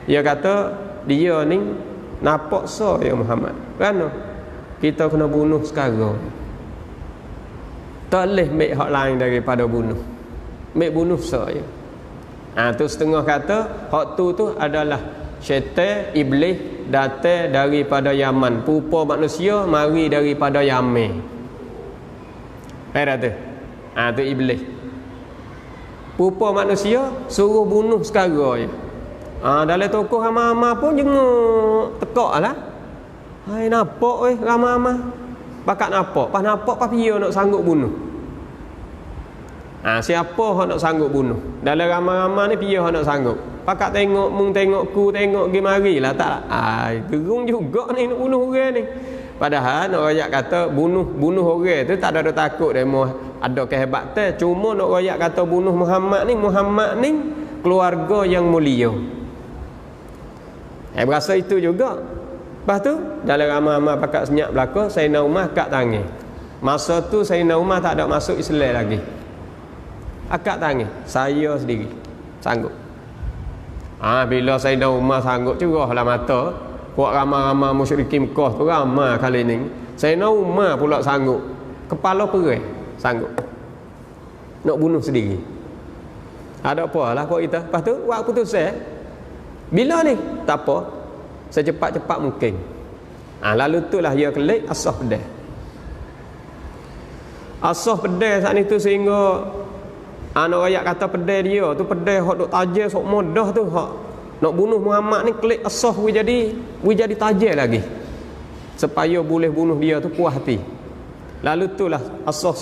Dia kata dia ni nampak sah ya Muhammad. Kerana kita kena bunuh sekarang. Tak boleh make hak lain daripada bunuh. Make bunuh sah ya. Tu setengah kata hak tu adalah syaitan iblis datang daripada Yaman, pupa manusia mari daripada Yaman. Tu tu iblis pupa manusia suruh bunuh sekarang je. Dalam tokoh ramai-ramai pun jenguk tekak lah. Hai nampak ramai-ramai bakat nampak pas dia nak sanggup bunuh. Siapa yang nak sanggup bunuh? Dalam ramai-ramai ni dia yang nak sanggup. Pakat tengok mung tengok ku tengok pergi marilah tak. Gerung juga ni nak bunuh orang ni. Padahal nak royak kata bunuh orang tu tak ada takut demo ada kehebatan. Cuma nak royak kata bunuh Muhammad ni keluarga yang mulia. Berasa itu juga. Lepas tu dalam ramai-ramai pakat senyap belaka Sayyidina Umar kat tangan. Masa tu Sayyidina Umar tak ada masuk Islam lagi. Akak tangan saya sendiri sanggup. Bila Sayyidina Umar sanggup curahlah mata. Buat ramai-ramai musyrikin Mekah tu ramai kali ni. Sayyidina Umar pula sanggup. Kepala perang sanggup. Nak bunuh sendiri. Ada apa lah kau kita. Lepas tu buat putusan. Bila ni? Tak apa. Secepat-cepat mungkin. Lalu tu lah dia kelik asah pedang. Asah pedang saat ni tu sehingga anak rakyat kata pedang dia tu pedang hak duk tajam sok modah tu hak nak bunuh Muhammad ni klik asah we jadi tajam lagi supaya boleh bunuh dia tu puas hati. Lalu tu lah asah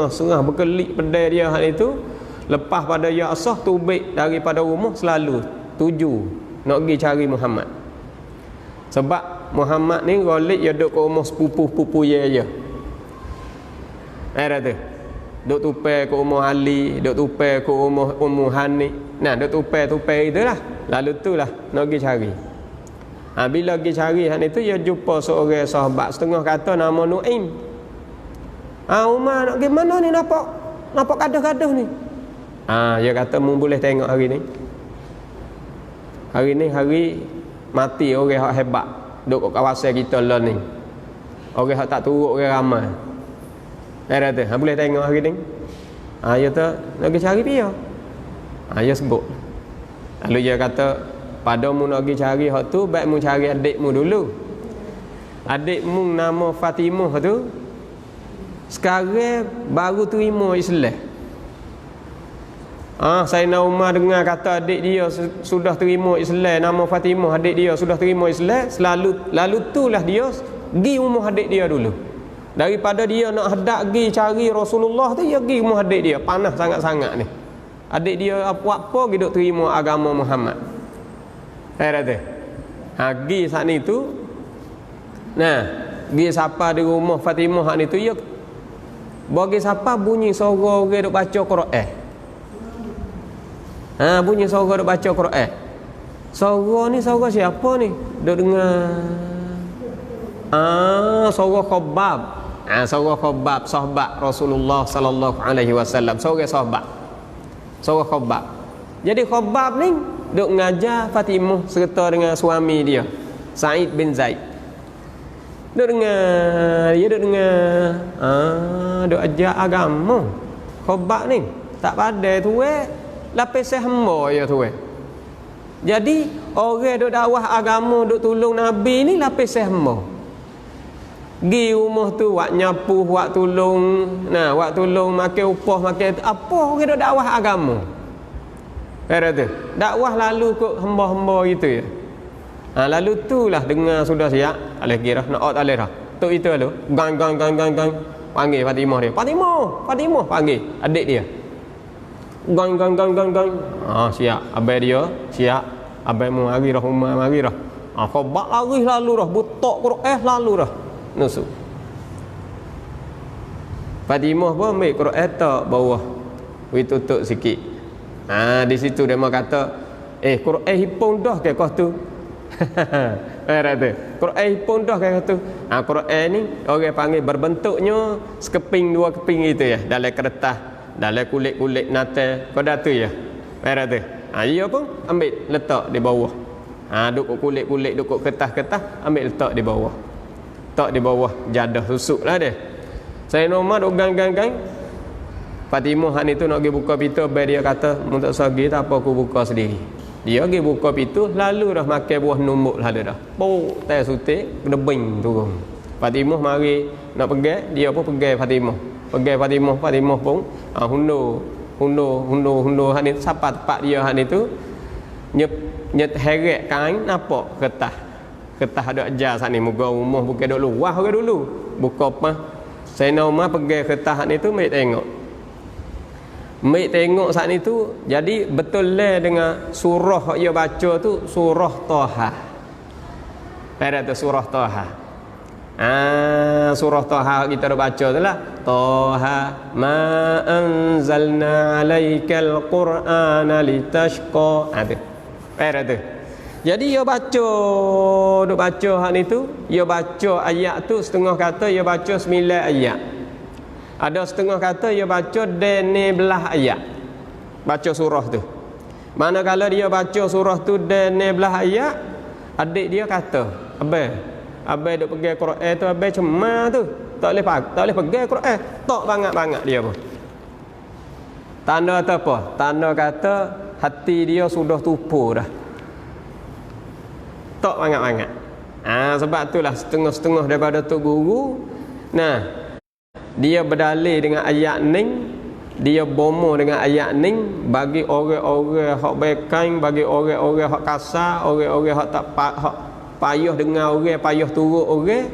serah berkelik pedang dia hal itu. Lepas pada ya asah tubik daripada rumah selalu tuju nak pergi cari Muhammad. Sebab Muhammad ni golik dia duduk ke rumah sepupu-pupu dia je. Tu duk tupai ke rumah Ali, duk tupai ke rumah Ummu Hani. Duk tupai itulah. Lalu tu lah nak pergi cari. Bila pergi cari hal itu dia jumpa seorang sahabat setengah kata nama Nuaim. Umar nak pergi mana ni nampak kadah-kadah ni. Dia kata mu boleh tengok hari ni. Hari ni hari mati orang hak hebat duk kat kawasan kita lah ni. Orang hak tak turut orang ramai. Tu boleh tengok hari ni. Dia kata nak pergi cari dia. Dia sebut. Lalu dia kata padamu nak pergi cari hak tu baik mu cari adikmu dulu. Adikmu nama Fatimah tu sekarang baru terima Islam. Sayyidina Umar dengar kata adik dia sudah terima Islam, nama Fatimah adik dia sudah terima Islam, lalu itulah dia pergi rumah adik dia dulu. Daripada dia nak hendak pergi cari Rasulullah tu dia pergi rumah adik dia, panas sangat-sangat ni. Adik dia apa-apa hidup terima agama Muhammad. Pergi saat ni tu pergi siapa di rumah Fatimah saat ni tu dia bagi siapa bunyi suara orang duk baca Quran. Bunyi suara duk baca Quran. Suara ni suara siapa ni? Duk dengar suara Khabbab. Suara Khabbab sahabat Rasulullah sallallahu alaihi wasallam. Suara sahabat. Suara Khabbab. Jadi Khabbab ni duk ngajar Fatimah serta dengan suami dia Sa'id bin Zaid. Duk dengar, dia duk dengar. Duk ajar agama. Khabbab ni tak pandai tu lapis hamba ya tu. Jadi orang duk dakwah agama duk tolong Nabi ni lapis hamba. Gi rumah tu wak nyapu, wak tolong, wak tolong makan upah, makan apa orang duk dakwah agama. Tu. Dakwah lalu kok hamba-hamba gitu ya. Lalu tulah dengar sudah siap, alih kira nak out alih dah. Tok itu lalu gang panggil Fatimah dia. Fatimah panggil adik dia. Gang. Siap. Abai dia, siap. Abai mu mari dah rumah mari dah. Khabbab lari lalu dah, butok Quran lalu dah. Nusuk. Fatimah pun ambil Quran tak bawah. Tutup sikit. Di situ dia mau kata, Quran hipung dah ke kau tu? Quran hipung dah ke kau tu? Quran ni orang panggil berbentuknya sekeping dua keping gitu ya, dalam kertas dalam kulit-kulit nate pada tu ya. Merah tu. Dia pun ambil letak di bawah. Duk kulit-kulit, duk kertas-kertas, ambil letak di bawah. Letak di bawah jadah susuk lah dia. Saya Umar duk gang-gang. Fatimah ni tu nak pergi buka pintu, dia kata, "Mun tak sagi tak apa aku buka sendiri." Dia pergi buka pintu, lalu dah makan buah numbuk lalu dah. Pok tai sutik, gedebing turun. Fatimah mari nak pegang, dia pun pegang Fatimah. Pegang Fatimah pun hundur hak ni siapa tempat dia hak ni tu nyet heret kain nampak kertas ada ajar sat ni muka rumah bukan duk luah ke dulu buka apa Sayyidina Umar pegang kertas hak ni tu mai tengok saat ni tu jadi betul lah dengan surah yang dia baca tu surah Taha. Pada tu surah Taha. Surah Taha kita dah baca tu lah. Taha ma anzalna alaikal qur'ana litashqa. Tu. Pada tu. Jadi dia duk baca hak ni tu, dia baca ayat tu setengah kata dia baca 9 ayat. Ada setengah kata dia baca 12 ayat. Baca surah tu. Manakala dia baca surah tu 12 ayat, adik dia kata, Abang duk pegang Quran tu, abang cemar tu. Tak boleh pegang Quran. Tak bangat-bangat dia pun. Tanda kata apa? Tanda kata hati dia sudah tupur dah. Tak bangat-bangat. Sebab itulah setengah-setengah daripada tu guru. Nah, dia berdalil dengan ayat ni, dia bomo dengan ayat ni bagi orang-orang hak baikain, bagi orang-orang hak kasar, orang-orang hak tak hak payah dengar orang, payah turut orang,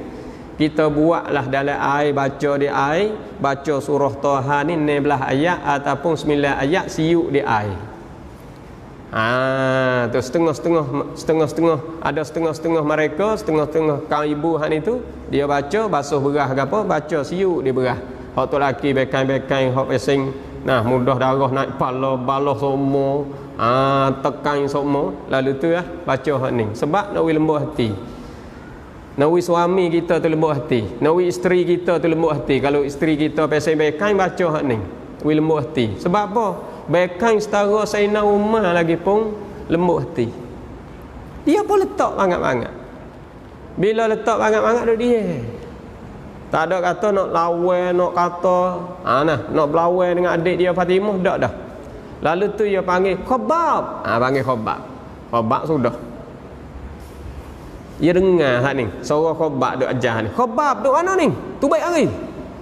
kita buatlah dalam air, baca di air, baca surah Taha ni 16 ayat ataupun 9 ayat siuk di air. Tu setengah-setengah ada setengah-setengah mereka, setengah-setengah kaum ibu hak ni tu dia baca basuh berah ke apa, baca siuk di berah. Hak tu laki bekan-bekan hak pesing, nah mudah darah naik balah semua, tekan semua, lalu tu lah baca hak ni. Sebab nak lembut hati. Nak suami kita tu lembut hati, nak isteri kita tu lembut hati. Kalau isteri kita pesing bekan baca hak ni, lembut hati. Sebab apa? Bekan setara Sayyidina Umar lagi pun lembut hati. Dia pun letak bangat-bangat. Bila letak bangat-bangat tu dia. Tak ada kata nak lawan, nak kata nak berlawan dengan adik dia Fatimah, tak dah. Lalu tu dia panggil Khabbab. Panggil Khabbab. Khabbab sudah. Dia dengar hak ni. Suara Khabbab duk ajar ni. Khabbab duk mana ni? Tu baik hari.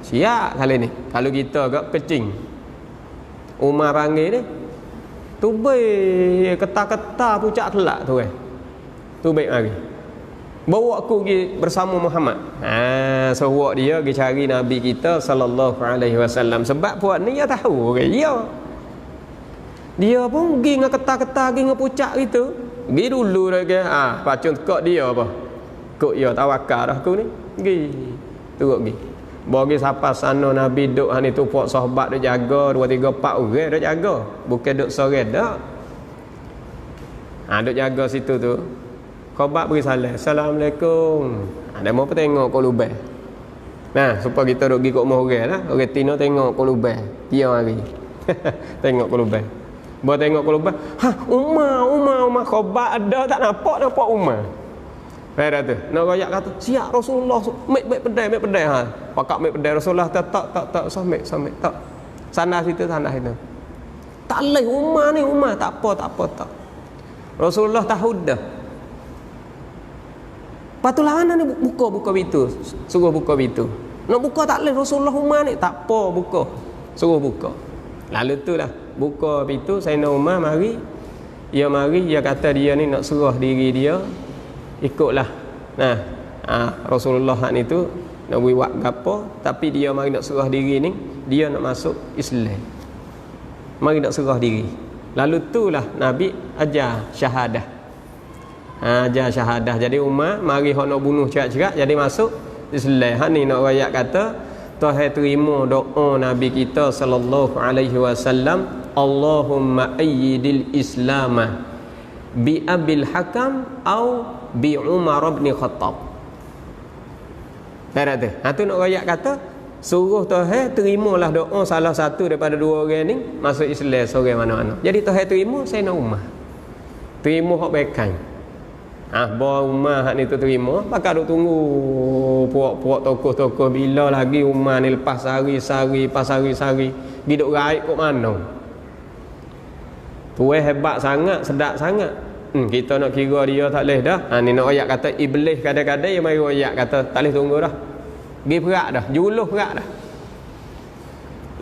Siap kali ni. Kalau kita agak kecing. Umar panggil ni. Tu baik ketar-ketar pucak telak tu Tu baik hari. Bawa aku pergi bersama Muhammad. Seruak dia pergi cari Nabi kita sallallahu alaihi wasallam. Sebab puak ni dia tahu dia pun pergi dengan ketar-ketar, pergi dengan pucak gitu. Pergi dulu dah ke. Pacun tekak dia apa? Kok dia tawakal dah aku ni. Pergi. Turut pergi. Bagi siapa sana Nabi duk ni tu puak sahabat duk jaga 2 3 4 orang duk jaga. Bukan duk sorang dak. Duk jaga situ tu. Khabbab beri salam. Assalamualaikum. Dia mau tengok kau lubang. Nah, supaya kita duk pergi kat rumah orang lah. Orang Tino tengok kau lubang. Dia hari. Tengok kau lubang. Bawa tengok kau lubang. Umar. Khabbab ada tak nampak Umar. Pada tu. Nak royak kata, siap Rasulullah. Mek pedai. Pakak mek pedai Rasulullah. Tak. Samik. Tak. Sana situ. Tak leh Umar ni. Tak apa. Rasulullah tahu dah. Patulah mana ni buka pintu. Suruh buka pintu. Nak buka tak boleh Rasulullah Umar ni. Tak apa buka. Suruh buka. Lalu tu lah buka pintu. Sayyidina Umar mari. Dia kata dia ni nak serah diri dia. Ikutlah. Nah, Rasulullah ni tu nak buat gapo, tapi dia mari nak serah diri ni, dia nak masuk Islam. Mari nak serah diri. Lalu itulah Nabi ajar syahadah. Ajar syahadah. Jadi Umar mari hok nak bunuh cerak-cerak jadi masuk Islam. Ni nak rakyat kata Tuhan terima doa Nabi kita sallallahu alaihi wasallam, Allahumma ayyidil Islam bi Abil Hakam au bi Umar bin Khattab. Tu nak rakyat kata suruh Tuhan terimalah doa salah satu daripada dua orang ni masuk Islam seorang mana-mana. Jadi Tuhan terima Sayyidina Umar. Terima hak baikan. Bawa Umar hak ni tu terima, pakak duk tunggu puak-puak tokoh-tokoh bila lagi Umar ni lepas sehari-sehari, pas hari-sehari, hidup raib kat mana. Tuan hebat sangat, sedap sangat. Kita nak kira dia tak boleh dah. Ni nak ayat kata iblis kadang-kadang yang mari ayat kata tak boleh tunggu dah. Pergi perak dah, juluh perak dah.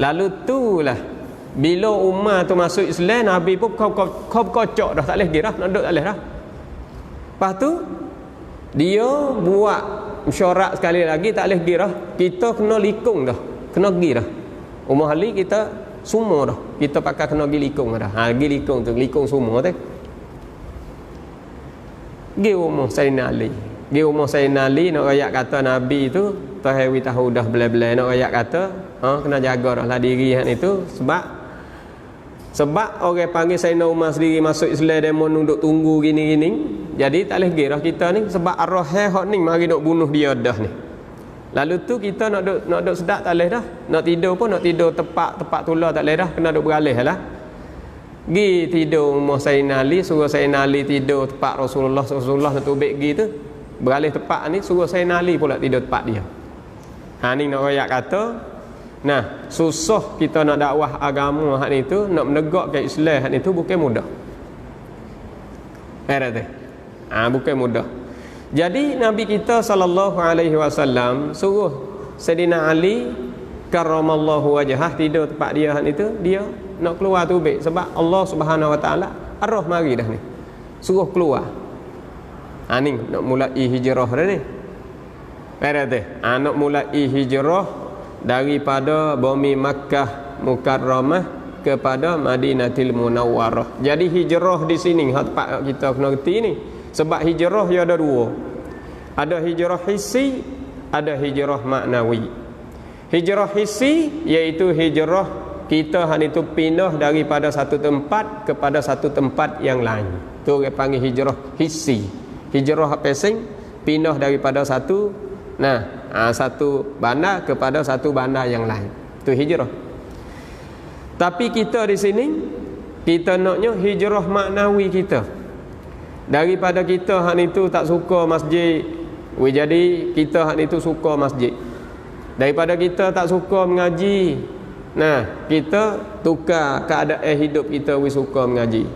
Lalu tu lah bila Umar tu masuk Islam, Nabi pun kau kocok dah, tak boleh pergi dah, nak duduk tak boleh dah. Lepas tu dia buat mesyuarat sekali lagi, tak boleh pergi dah. Kita kena likung dah, kena pergi dah. Umar Ali kita semua dah, kita pakai kena pergi likung dah. Pergi likung tu, likung semua tu. Pergi rumah Sayyidina Ali. Pergi rumah Sayyidina Ali nak rakyat kata Nabi tu Tuhan tahu dah belai-belai nak rakyat kata kena jaga dah lah diri hak itu sebab orang panggil Sayyidina Umar sendiri masuk Islam demo duduk tunggu gini-gini. Jadi tak boleh pergi dah kita ni sebab arwah hak ni mari nak bunuh dia dah ni. Lalu tu kita nak duduk sedap tak boleh dah. Nak tidur pun nak tidur tepak tular tak boleh dah, kena duduk beralih lah. Gi tidur rumah Sayyidina Ali, suruh Sayyidina Ali tidur tepak Rasulullah nak tubik gi tu. Beralih tepak ni suruh Sayyidina Ali pula tidur tepak dia. Ni nak rakyat kata, nah, susah kita nak dakwah agama hak ni tu, nak menegakkan Islam hak ni tu bukan mudah. Bukan mudah. Jadi Nabi kita sallallahu alaihi wasallam suruh Sayyidina Ali karramallahu wajhah tidur tempat dia hak ni tu, dia nak keluar tubik sebab Allah Subhanahu wa taala arwah mari dah ni. Suruh keluar. Ni nak mulai hijrah dah ni. Nak mulai hijrah daripada bumi Makkah Mukarramah kepada Madinatul Munawwarah. Jadi hijrah di sini tempat kita kena reti ni. Sebab hijrah dia ada dua. Ada hijrah hissi, ada hijrah maknawi. Hijrah hissi iaitu hijrah kita hang itu pindah daripada satu tempat kepada satu tempat yang lain. Tu orang panggil hijrah hissi. Hijrah pesing pindah daripada satu satu bandar kepada satu bandar yang lain. Tu hijrah. Tapi kita di sini kita naknya hijrah maknawi kita. Daripada kita hang itu tak suka masjid, jadi kita hang itu suka masjid. Daripada kita tak suka mengaji, kita tukar keadaan hidup kita suka mengaji.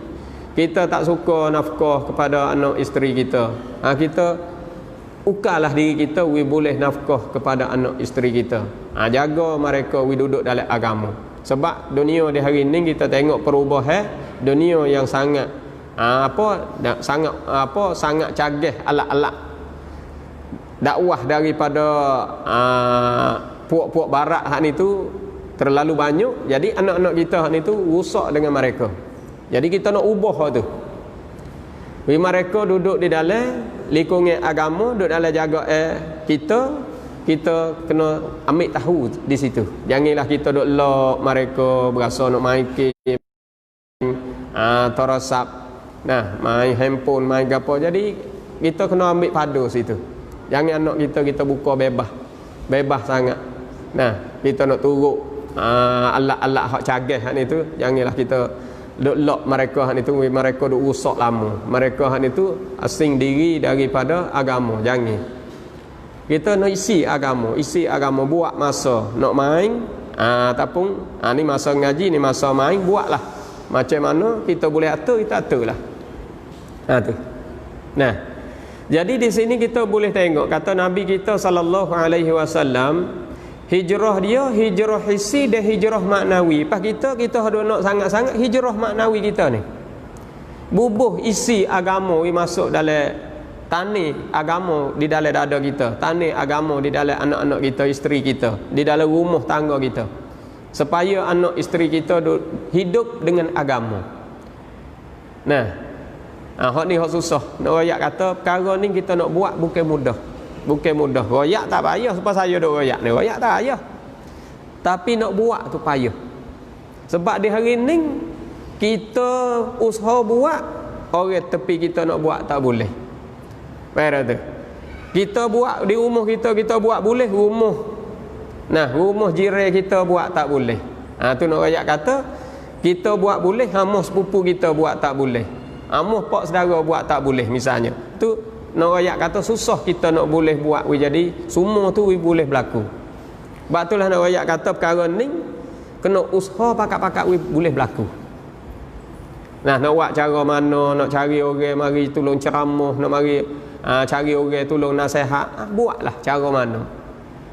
Kita tak suka nafkah kepada anak isteri kita, kita ukarlah diri kita boleh nafkah kepada anak isteri kita. Jaga mereka duduk dalam agama. Sebab dunia di hari ini kita tengok perubahan dunia yang sangat sangat canggih alat-alat dakwah daripada puak-puak barat hak ni tu terlalu banyak. Jadi anak-anak kita hak ni tu rusak dengan mereka. Jadi kita nak ubah tu. Mereka duduk di dalam lingkungan agama, duduk dalam jaga kita kena ambil tahu di situ. Janganlah kita duduk lock mereka berasa nak main game, terasap, main handphone, main apa. Jadi kita kena ambil padu situ. Jangan anak kita buka bebas sangat. Kita nak turut alat-alat hak canggih hak ni tu, janganlah kita duk lock mereka hak ni tu, mereka duk rusak lama. Mereka hak ni tu asing diri daripada agama. Jangan. Kita nak isi agama buat masa nak main ataupun ni masa ngaji, ni masa main, buatlah. Macam mana kita boleh atur, kita aturlah. Tu. Jadi di sini kita boleh tengok kata Nabi kita sallallahu alaihi wasallam, hijrah dia hijrah hissi dan hijrah maknawi. Pas kita ada nak sangat-sangat hijrah maknawi kita ni. Bubuh isi agama masuk dalam tanah agama di dalam dada kita, tanah agama di dalam anak-anak kita, isteri kita, di dalam rumah tangga kita. Supaya anak isteri kita hidup dengan agama. Hak ni hak susah. Nak royak kata perkara ni kita nak buat bukan mudah. Bukan mudah. Royak tak payah sebab saya duk royak ni. Royak tak payah. Tapi nak buat tu payah. Sebab di hari ni kita usaha buat, orang tepi kita nak buat tak boleh. Faham tu? Kita buat di rumah kita buat boleh, rumah Nah, rumah jiran kita buat tak boleh. Tu nak rakyat kata kita buat boleh, hamo sepupu kita buat tak boleh. Hamo pak saudara buat tak boleh misalnya. Tu nak rakyat kata susah kita nak boleh buat jadi semua tu boleh berlaku. Sebab itulah nak rakyat kata perkara ni kena usaha pakat-pakat boleh berlaku. Nah, nak buat cara mana, nak cari orang mari tolong ceramah, nak mari cari orang tolong nasihat, buatlah cara mana.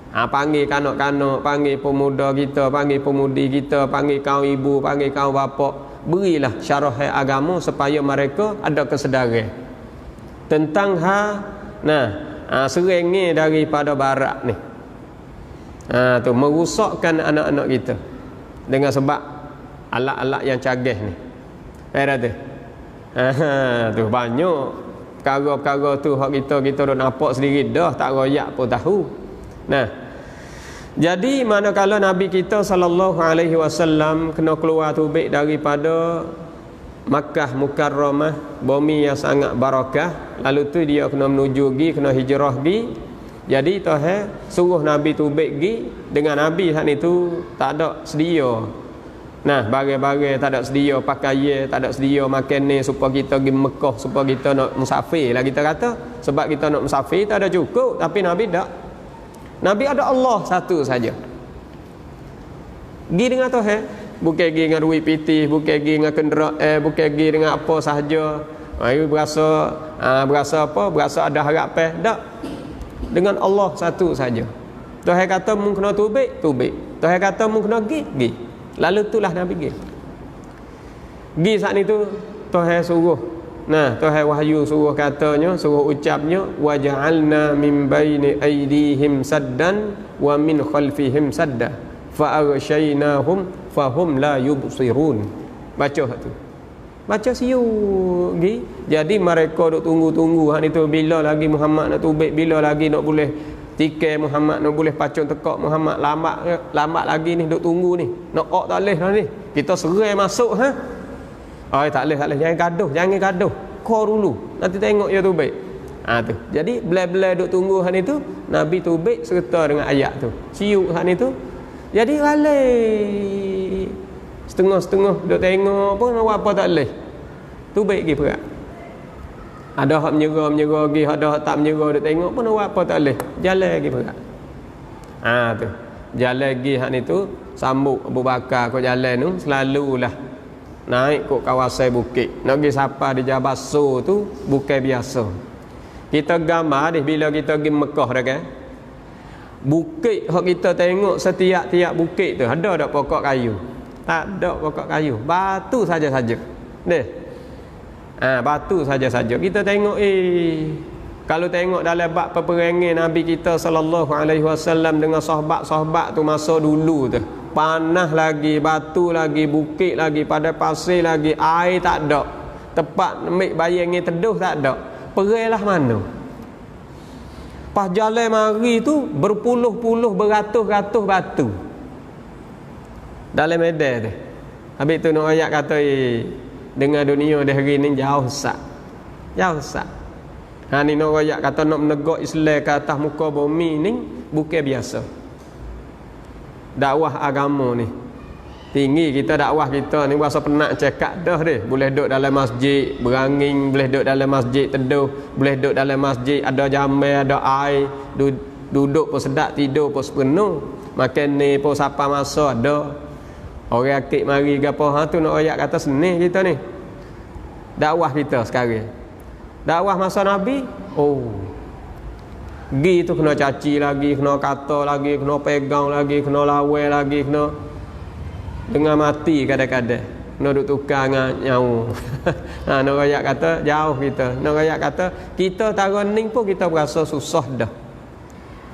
Panggil kanak-kanak, panggil pemuda kita, panggil pemudi kita, panggil kaum ibu, panggil kaum bapa, berilah syarah agama supaya mereka ada kesedaran tentang seringnya daripada barat ni. Tu merosakkan anak-anak kita dengan sebab alat-alat yang canggih ni. Tu. Tu banyak perkara-perkara tu hak kita dah nampak sendiri dah, tak royak pun tahu. Nah, jadi manakala Nabi kita sallallahu alaihi wasallam kena keluar tubik daripada Makkah Mukarramah, bumi yang sangat barakah, lalu tu dia kena menuju gi, kena hijrah gi. Jadi Tuhan suruh Nabi tubik gi, dengan Nabi saat itu tak ada sedia. Nah, bagai-bagai tak ada sedia pakaian, tak ada sedia makan ni supaya kita pergi Mekah, supaya kita nak musafir lah kita kata. Sebab kita nak musafir tak ada cukup, tapi Nabi tak. Nabi ada Allah satu saja. Gi dengan Tuhan, bukan gi dengan duit pitih, bukan gi dengan kenderaan, bukan gi dengan apa sahaja. Ayo berasa apa? Berasa ada harapan. Tak. Dengan Allah satu saja. Tuhan kata mun kena tubik, tubik. Tuhan kata mun kena gi. Lalu itulah Nabi gi. Gi saat itu Tuhan suruh. Nah, Tuhan wahyu suruh katanya, suruh ucapnya, waja'alna min baini aydihim saddan wa min khalfihim sadda fa aghshaynahum fahum la yubsirun. Baca tu. Baca siu gi. Jadi mereka duk tunggu-tunggu hak itu bila lagi Muhammad nak tubik, bila lagi nak boleh tikai Muhammad, nak boleh pacung tekak Muhammad. Lambat lagi ni duk tunggu ni. Nak tak leh dah ni. Kita serai masuk tak leh, jangan gaduh. Kau dulu. Nanti tengok ya tubik. Tu. Jadi belai-belai duk tunggu hal itu, Nabi tubik serta dengan ayat tu. Ciuk hal itu. Jadi galai. Setengah-setengah duk tengok pun apa tak leh. Tubik pergi perak. Ada hak menyerah pergi, ada hak tak menyerah duk tengok pun apa tak leh. Jalan pergi perak. Tu. Jalan pergi hak itu sambut Abu Bakar kau jalan tu selalulah naik ke kawasan bukit. Nak pergi sapa di Jabal Sur tu bukan biasa. Kita gambar ni bila kita pergi Mekah dah kan. Bukit hak kita tengok setiap-tiap bukit tu ada tak pokok kayu? Tak ada pokok kayu. Batu saja-saja. Deh. Batu saja-saja. Kita tengok kalau tengok dalam bab peperangan Nabi kita sallallahu alaihi wasallam dengan sahabat-sahabat tu masa dulu tu. Panah lagi, batu lagi, bukit lagi, pada pasir lagi, air tak ada. Tempat ambil bayangin teduh tak ada. Perailah mana? Pas jalan mari tu berpuluh-puluh, beratus-ratus batu dalam medan tu. Habis tu nak ayat kata dengan dunia dah hari ni jauh sak. Jauh sak. Ni nak ayat kata nak menegak Islam ke atas muka bumi ni bukan biasa. Dakwah agama ni tinggi, kita dakwah kita ni berasa penat cakap dah deh. Boleh duduk dalam masjid berangin, boleh duduk dalam masjid teduh, boleh duduk dalam masjid ada jambai, ada air, duduk pun sedap, tidur pun sepenuh, makan ni pun siapa masa ada. Orang akik mari gapo tu nak ayat kata seni kita ni. Dakwah kita sekarang. Dakwah masa Nabi, gi tu kena caci lagi, kena kata lagi, kena pegang lagi, kena lawan lagi, kena dengan mati kadang-kadang. Kena duk tukar dengan nyawa. Nak rakyat kata jauh kita. Nak rakyat kata kita tara ning pun kita berasa susah dah.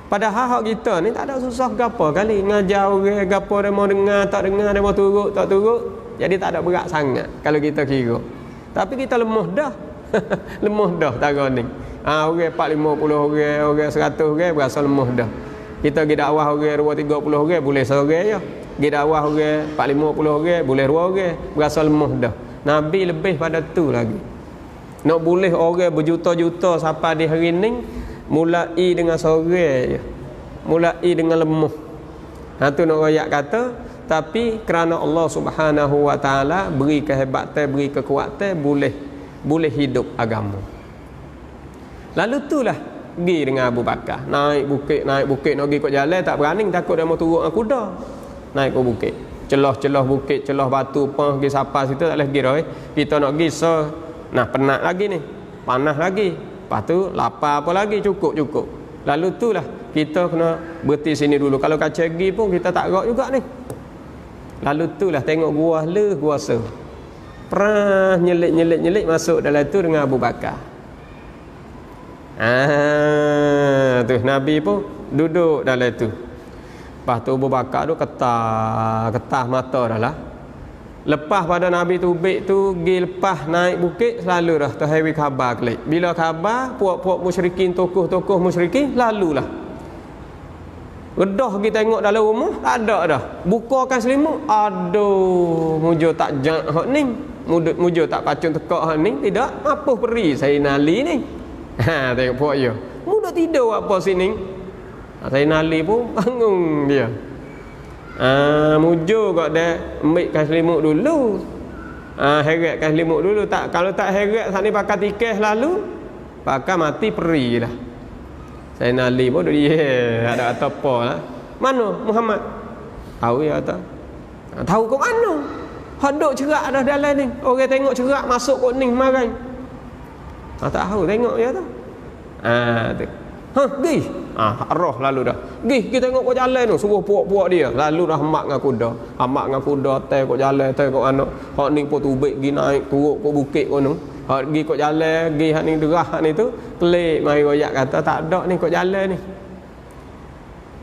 Padahal hak kita ni tak ada susah gapo kali. Ngajar orang gapo dia mau dengar, tak dengar, dia mau turut, tak turut. Jadi tak ada berat sangat kalau kita kira. Tapi kita lemah dah. Lemah dah tara ning. Orang 450 orang 100 orang berasa lemah dah. Kita pergi dakwah orang 230 orang boleh seorang je. Pergi dakwah orang 450 orang boleh 2 orang, berasa lemah dah. Nabi lebih pada tu lagi. Nak boleh orang berjuta-juta sampai di hari ni mulai dengan seorang je. Mulai dengan lemah. Tu nak royak kata, tapi kerana Allah Subhanahu wa taala beri kehebatan, beri kekuatan, boleh hidup agama. Lalu itulah pergi dengan Abu Bakar, naik bukit nak pergi kot jalan, tak berani, takut dia mau turun dengan kuda. Naik ke bukit, celah bukit, celah batu pang pergi sapa situ tak boleh pergi dah. Kita nak pergi penat lagi ni, panas lagi. Lepas tu lapar apa lagi, cukup. Lalu itulah kita kena berhenti sini dulu. Kalau kacau pergi pun kita tak gerak juga ni. Lalu itulah tengok gua kuasa. Perah nyelit masuk dalam tu dengan Abu Bakar. Tu Nabi pun duduk dalam tu. Lepas tu Abu Bakar tu ketah mata dah lah. Lepas pada Nabi tubik tu pergi lepas naik bukit, selalu dah terhewi khabar kelik. Bila khabar puak-puak musyrikin, tokoh-tokoh musyrikin lalulah. Redah pergi tengok dalam rumah, tak ada dah. Bukakan selimut, aduh, mujo tak jak hak ni. Mujo tak pacun tekak hak ni, tidak. Apa peri saya nali ni? Tengok puak dia. Mudah tidur apa sini? Saya nali pun bangun dia. Mujo kat dia ambilkan selimut dulu. Heratkan selimut dulu. Kalau tak heret saat ni pakai tiket lalu, pakai mati peri dah. Saya nali pun dia ada kata apa lah. Mana Muhammad? Tahu ya kata. Tahu ke mana? Haduk cerak dah dalam ni. Orang tengok cerak masuk kot ni marai. Tak tahu tengok ya tu. Tu. Pergi. Roh lalu dah. Pergi tengok kau jalan tu, suruh puak-puak dia. Lalu dah hamak dengan kuda, tai kau jalan, tai kau anak. Hak ni pun tubik pergi naik turuk kau bukit kau tu. Hak pergi kau jalan, pergi hak ni derah hak ni tu, pelik mari royak kata tak ada ni kau jalan ni.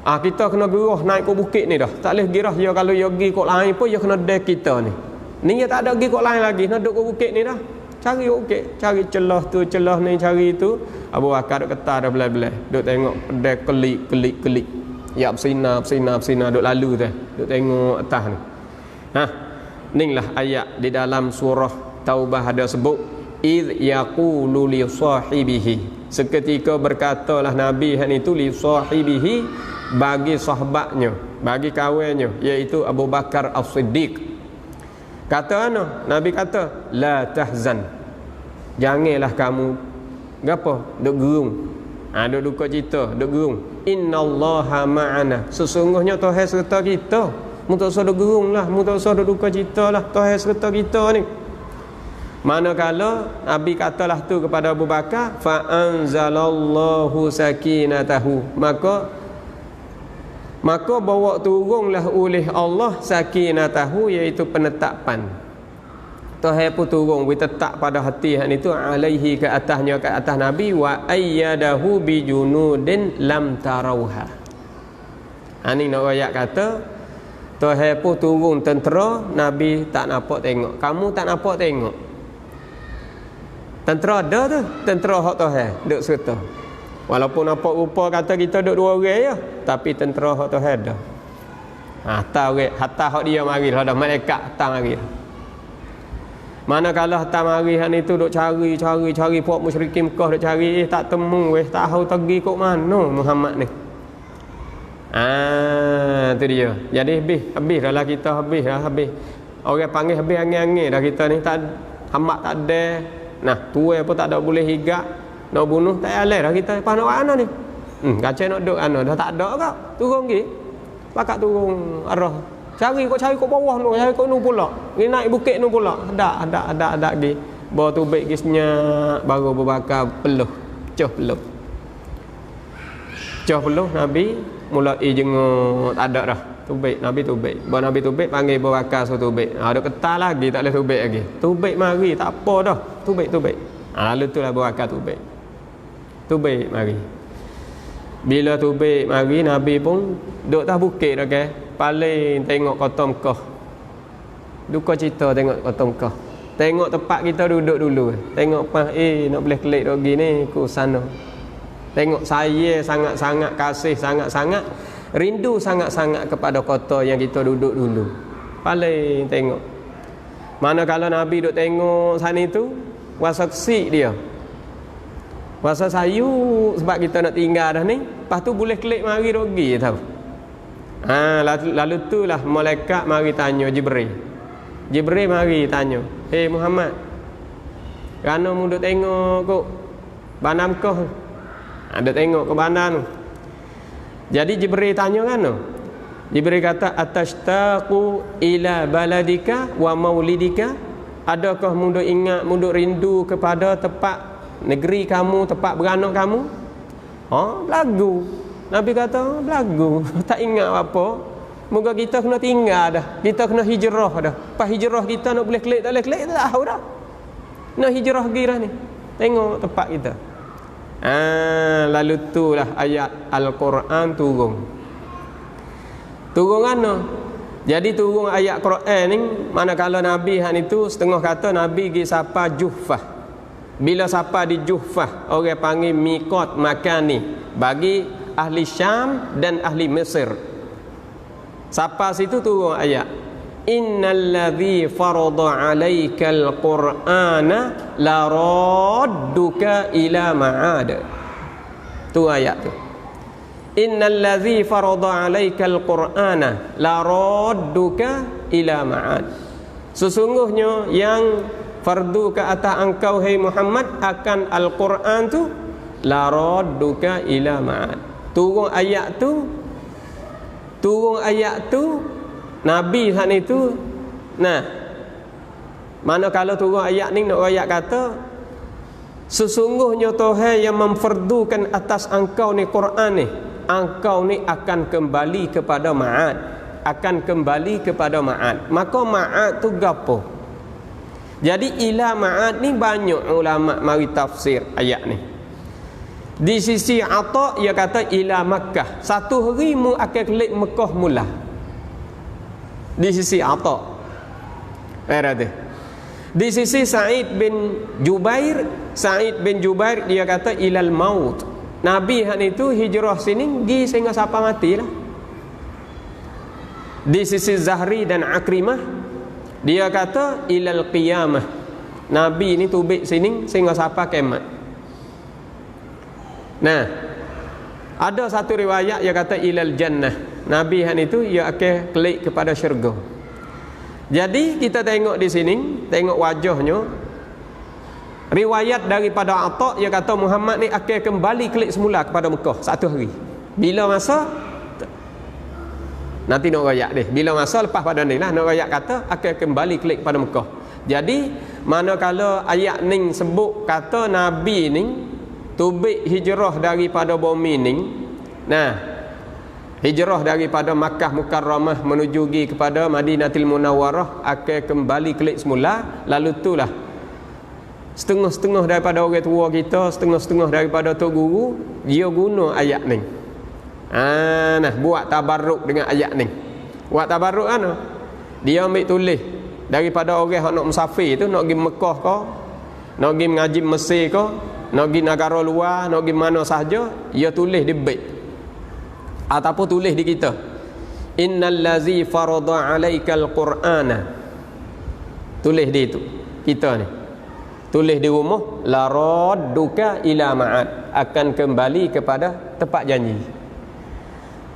Kita kena gerah naik kau bukit ni dah. Tak boleh gerah dia kalau dia pergi kau lain pun dia kena dek kita ni. Ni dia tak ada pergi kau lain lagi, nak duduk kau bukit ni dah. Cari bukit, cari celah tu, celah ni, cari tu. Abu Bakar duk ketar dah belai-belai. Duk tengok pedai kelik. Ya bersinar, duk lalu tu. Duk tengok atas ni. Inilah ayat di dalam surah Taubah ada sebut, id yaqulu li sahibihi. Seketika berkatalah Nabi hak itu li sahibihi, bagi sahabatnya, bagi kawannya, iaitu Abu Bakar As-Siddiq. Kata ana? Nabi kata, la tahzan. Janganlah kamu gapo duk gerung. Duk duka cita, duk gerung. Innallaha ma'ana. Sesungguhnya Tuhan serta kita. Mu tak usah duk gerung lah, mu tak usah duk duka cita lah. Tuhan serta kita ni. Manakala Nabi katalah tu kepada Abu Bakar, fa anzalallahu sakinatahu. Maka bawa turunlah oleh Allah sakinatahu, iaitu penetapan. Tuhan pun turun ditetap pada hati hak itu alaihi, ke atasnya, ke atas Nabi, wa ayyadahu bi junudin lam tarauha. Ni nak royak kata Tuhan pun turun tentera, Nabi tak nampak tengok. Kamu tak nampak tengok. Tentera ada tu, tentera hak Tuhan duk serta. Walaupun nampak rupa kata kita duduk dua orang je, tapi tentera hak Tuhan ada. Hatta hak dia mari lah dah, malaikat hatta mari. Manakala hatta mari hak ni tu duk cari puak musyrikin Mekah duk cari, tak temu tak tahu pergi kok mana Muhammad ni. Tu dia. Jadi habis dah lah kita, habis. Orang panggil habis angin-angin dah kita ni, tak hamak tak ada. Tuai pun tak ada boleh higak. Nak bunuh tak alai dah kita. Lepas nak mana ni? Kacau nak duduk mana? Dah tak ada kau. Turun pergi. Pakat turun arah. Cari kau bawah tu. Cari kau nu pula. Ni naik bukit nu pula. Ada pergi. Bawa tubik pergi senyak. Baru berbakar peluh. Cuh peluh. Nabi mulai jenguk. Tak ada dah. Tubik. Nabi tubik. Bawa Nabi tubik. Panggil berbakar so tubik. Ada ketar lagi. Tak boleh tubik lagi. Tubik mari. Tak apa dah. Tubik. Lalu tu lah berbakar tubik. Tubik mari. Bila tubik mari, Nabi pun duduk atas bukit dah ke. Paling tengok kota Mekah. Duka cita tengok kota Mekah. Tengok tempat kita duduk dulu. Tengok nak boleh kelik lagi ni ku sana. Tengok saya sangat-sangat kasih, sangat-sangat rindu sangat-sangat kepada kota yang kita duduk dulu. Paling tengok. Manakala Nabi duduk tengok sana itu, wasa kesik dia. Wasa sayu sebab kita nak tinggal dah ni. Lepas tu boleh klik mari rogi tahu. Lalu tu lah malaikat mari tanya Jibril. Jibril mari tanya, "Hei Muhammad, kerana mu duk tengok kok bandar Mekah?" Duk tengok ke bandar tu. Jadi Jibril tanya kan? Jibril kata, "Atashtaqu ila baladika wa maulidika?" Adakah mu duk ingat, mu duk rindu kepada tempat negeri kamu, tempat beranak kamu? Belagu. Nabi kata, belagu. Tak ingat apa. Moga kita kena tinggal dah. Kita kena hijrah dah. Pas hijrah kita nak boleh klik, tak boleh klik, tak tahu dah. Nak hijrah pergi dah ni. Tengok tempat kita. Lalu tu lah ayat Al-Quran turun. Turun mana? Jadi turun ayat Quran ni, manakala Nabi han itu setengah kata Nabi pergi sapa Juhfah. Bila sapa di Juhfah, orang panggil miqat makani bagi ahli Syam dan ahli Mesir. Sapa situ turun ayat, "Innalladzi farada 'alaikal Qur'ana la radduka ila ma'ad." Tu ayat tu. Innalladzi farada 'alaikal Qur'ana la radduka ila ma'ad. Sesungguhnya yang fardu ke atas engkau hai Muhammad akan Al-Quran tu la radduka ila ma'ad. Turun ayat tu Nabi sana itu. Mana kalau turun ayat ni nak ayat kata sesungguhnya Tuhan yang memfardukan atas engkau ni Quran ni, engkau ni akan kembali kepada ma'ad, maka ma'ad tu gapo? Jadi ila ma'ad ni banyak ulama mari tafsir ayat ni. Di sisi Atha ia kata ila Makkah, satu hari mu akan kelik Mekah mula. Di sisi Atha di sisi Sa'id bin Jubair dia kata ilal maut. Nabi han itu hijrah sini gi sehingga siapa matilah. Di sisi Zahri dan Akrimah dia kata ilal qiyamah. Nabi ini tubik sini sehingga siapa kiamat. Ada satu riwayat yang kata ilal jannah. Nabi han itu ia akan kelik kepada syurga. Jadi kita tengok di sini, tengok wajahnya. Riwayat daripada Atha ia kata Muhammad ni akan kembali kelik semula kepada Mekah satu hari. Bila masa nanti nak rayak deh. Bila masa lepas pada ni lah nak rayak kata akan kembali kelik kepada Mekah. Jadi manakala ayat ni sebut kata Nabi ni tubik hijrah daripada bumi ni. Hijrah daripada Makkah Mukarramah menuju kepada Madinatul Munawwarah akan kembali kelik semula. Lalu itulah setengah-setengah daripada orang tua kita, setengah-setengah daripada tok guru dia guna ayat ni. Buat tabarruk dengan ayat ni. Buat tabarruk kan? Dia ambil tulis daripada orang yang nak musafir tu, nak pergi Mekah ke, nak pergi mengaji Mesir ke, nak pergi negara luar, nak pergi mana sahaja, dia tulis di bait. Ataupun tulis di kita, "Innallazi farada 'alaikal Qur'ana." Tulis di itu kita ni. Tulis di rumah, la radduka ila ma'ad, akan kembali kepada tempat janji.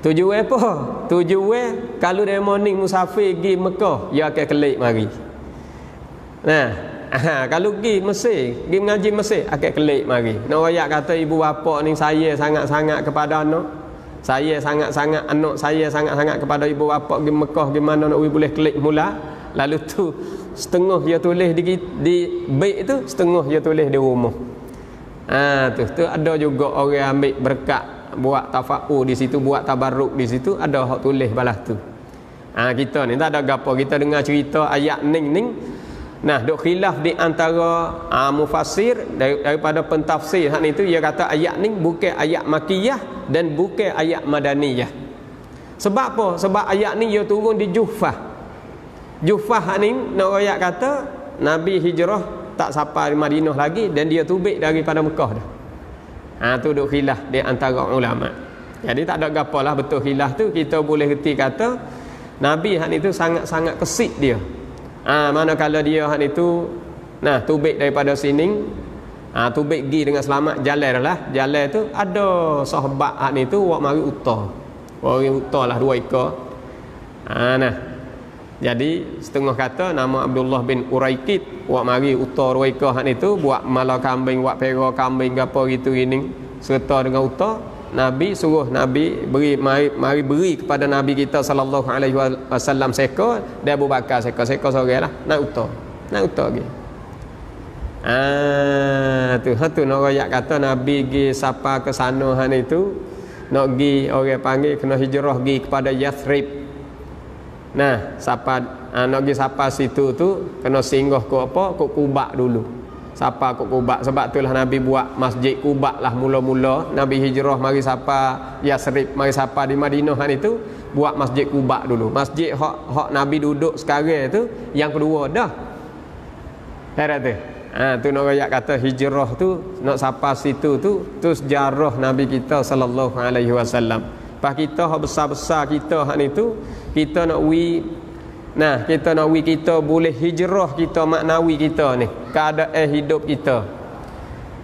Tujuan apa? Tujuan kalau dia morning musafir pergi Mekah, dia akan kelik mari. Kalau pergi Mesir, pergi mengaji Mesir, akan kelik mari. Nak ayat kata ibu bapa ni saya sangat-sangat kepada anak. Saya sangat-sangat anak saya sangat-sangat kepada ibu bapa pergi Mekah gimana nak boleh klik mula. Lalu tu setengah dia tulis di bait tu, setengah dia tulis di rumah. Tu ada juga orang ambil berkat, buat tafakur di situ, buat tabarruk di situ, ada hak tulis balas tu. Kita ni tak ada gapo, kita dengar cerita ayat ning. Duk khilaf di antara mufassir daripada pentafsir hak ni tu, dia kata ayat ni bukan ayat makiyah dan bukan ayat madaniyah. Sebab apa? Sebab ayat ni dia turun di Juhfah. Juhfah ni nak ayat kata Nabi hijrah tak sampai di Madinah lagi dan dia tubik daripada Mekah dah. Tu duk khilaf di antara ulama. Jadi tak ada gapalah betul khilaf tu, kita boleh reti kata Nabi hak itu sangat-sangat kesik dia. Manakala dia hak itu tubik daripada sini, tubik pergi dengan selamat jalan lah. Jalan tu ada sahabat hak ni tu wak mari utah. Orang utah lah 2 ekor. Nah. Jadi setengah kata nama Abdullah bin Uraikid buat mari utah 2 ekor hak itu buat mala kambing, buat pera kambing gapo gitu ini serta dengan utah. Nabi suruh Nabi mari beri kepada Nabi kita sallallahu alaihi wasallam seekor, dan Abu Bakar seekor seoranglah nak utah lagi. Tu nak royak kata Nabi pergi sapa ke sana han itu nak pergi orang panggil kena hijrah pergi kepada Yathrib. Nah, nak pergi sapa situ tu kena singgah ke apa? Ke Quba dulu. Sapa ke Quba, sebab itulah Nabi buat masjid Quba lah mula-mula. Nabi hijrah mari sapa Yathrib, mari sapa di Madinah kan itu buat masjid Quba dulu. Masjid hak Nabi duduk sekarang tu yang kedua dah. Herat tu. Tu nak royak kata hijrah tu nak sapa situ tu sejarah Nabi kita sallallahu alaihi wasallam. Pas kita hak besar-besar kita hak itu kita nak kita boleh hijrah kita maknawi kita ni keadaan hidup kita.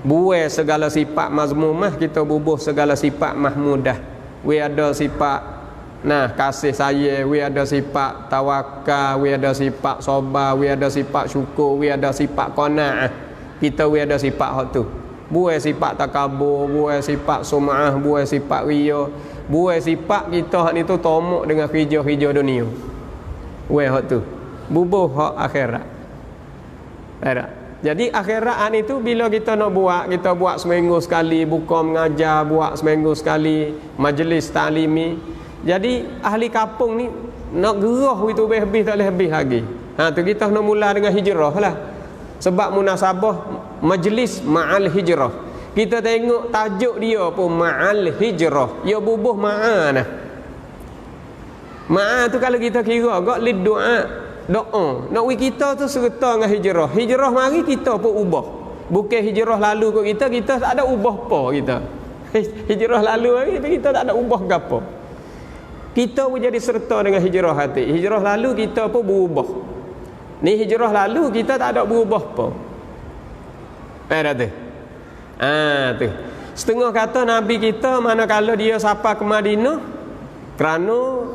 Buai segala sifat mazmumah, kita bubuh segala sifat mahmudah. We ada sifat kasih sayang, we ada sifat tawakal, we ada sifat sabar, we ada sifat syukur, we ada sifat qanaah. Kita we ada sifat hak tu. Buai sifat takabur, buai sifat sum'ah, buai sifat riya, buai sifat kita hak ni tu tomok dengan kerja-kerja dunia. Buai hak tu. Bubuh hak akhirat. Tak. Jadi akhirat ni tu bila kita nak buat, kita buat seminggu sekali buka mengajar, buat seminggu sekali majlis ta'limi. Jadi ahli kampung ni nak gerah itu habis tak boleh habis lagi. Tu kita nak mula dengan hijrah lah. Sebab munasabah majlis ma'al hijrah. Kita tengok tajuk dia pun ma'al hijrah. Ya bubuh ma'a nah. Ma'a tu kalau kita kira gak lid doa. Nak kita tu serta dengan hijrah. Hijrah mari kita pun ubah. Bukan hijrah lalu kot kita tak ada ubah apa kita. Hijrah lalu lagi kita tak ada ubah gapo. Kita pun jadi serta dengan hijrah hati. Hijrah lalu kita pun berubah. Ni hijrah lalu kita tak ada berubah apa. Tu. Tu. Setengah kata Nabi kita manakala dia sapa ke Madinah kerana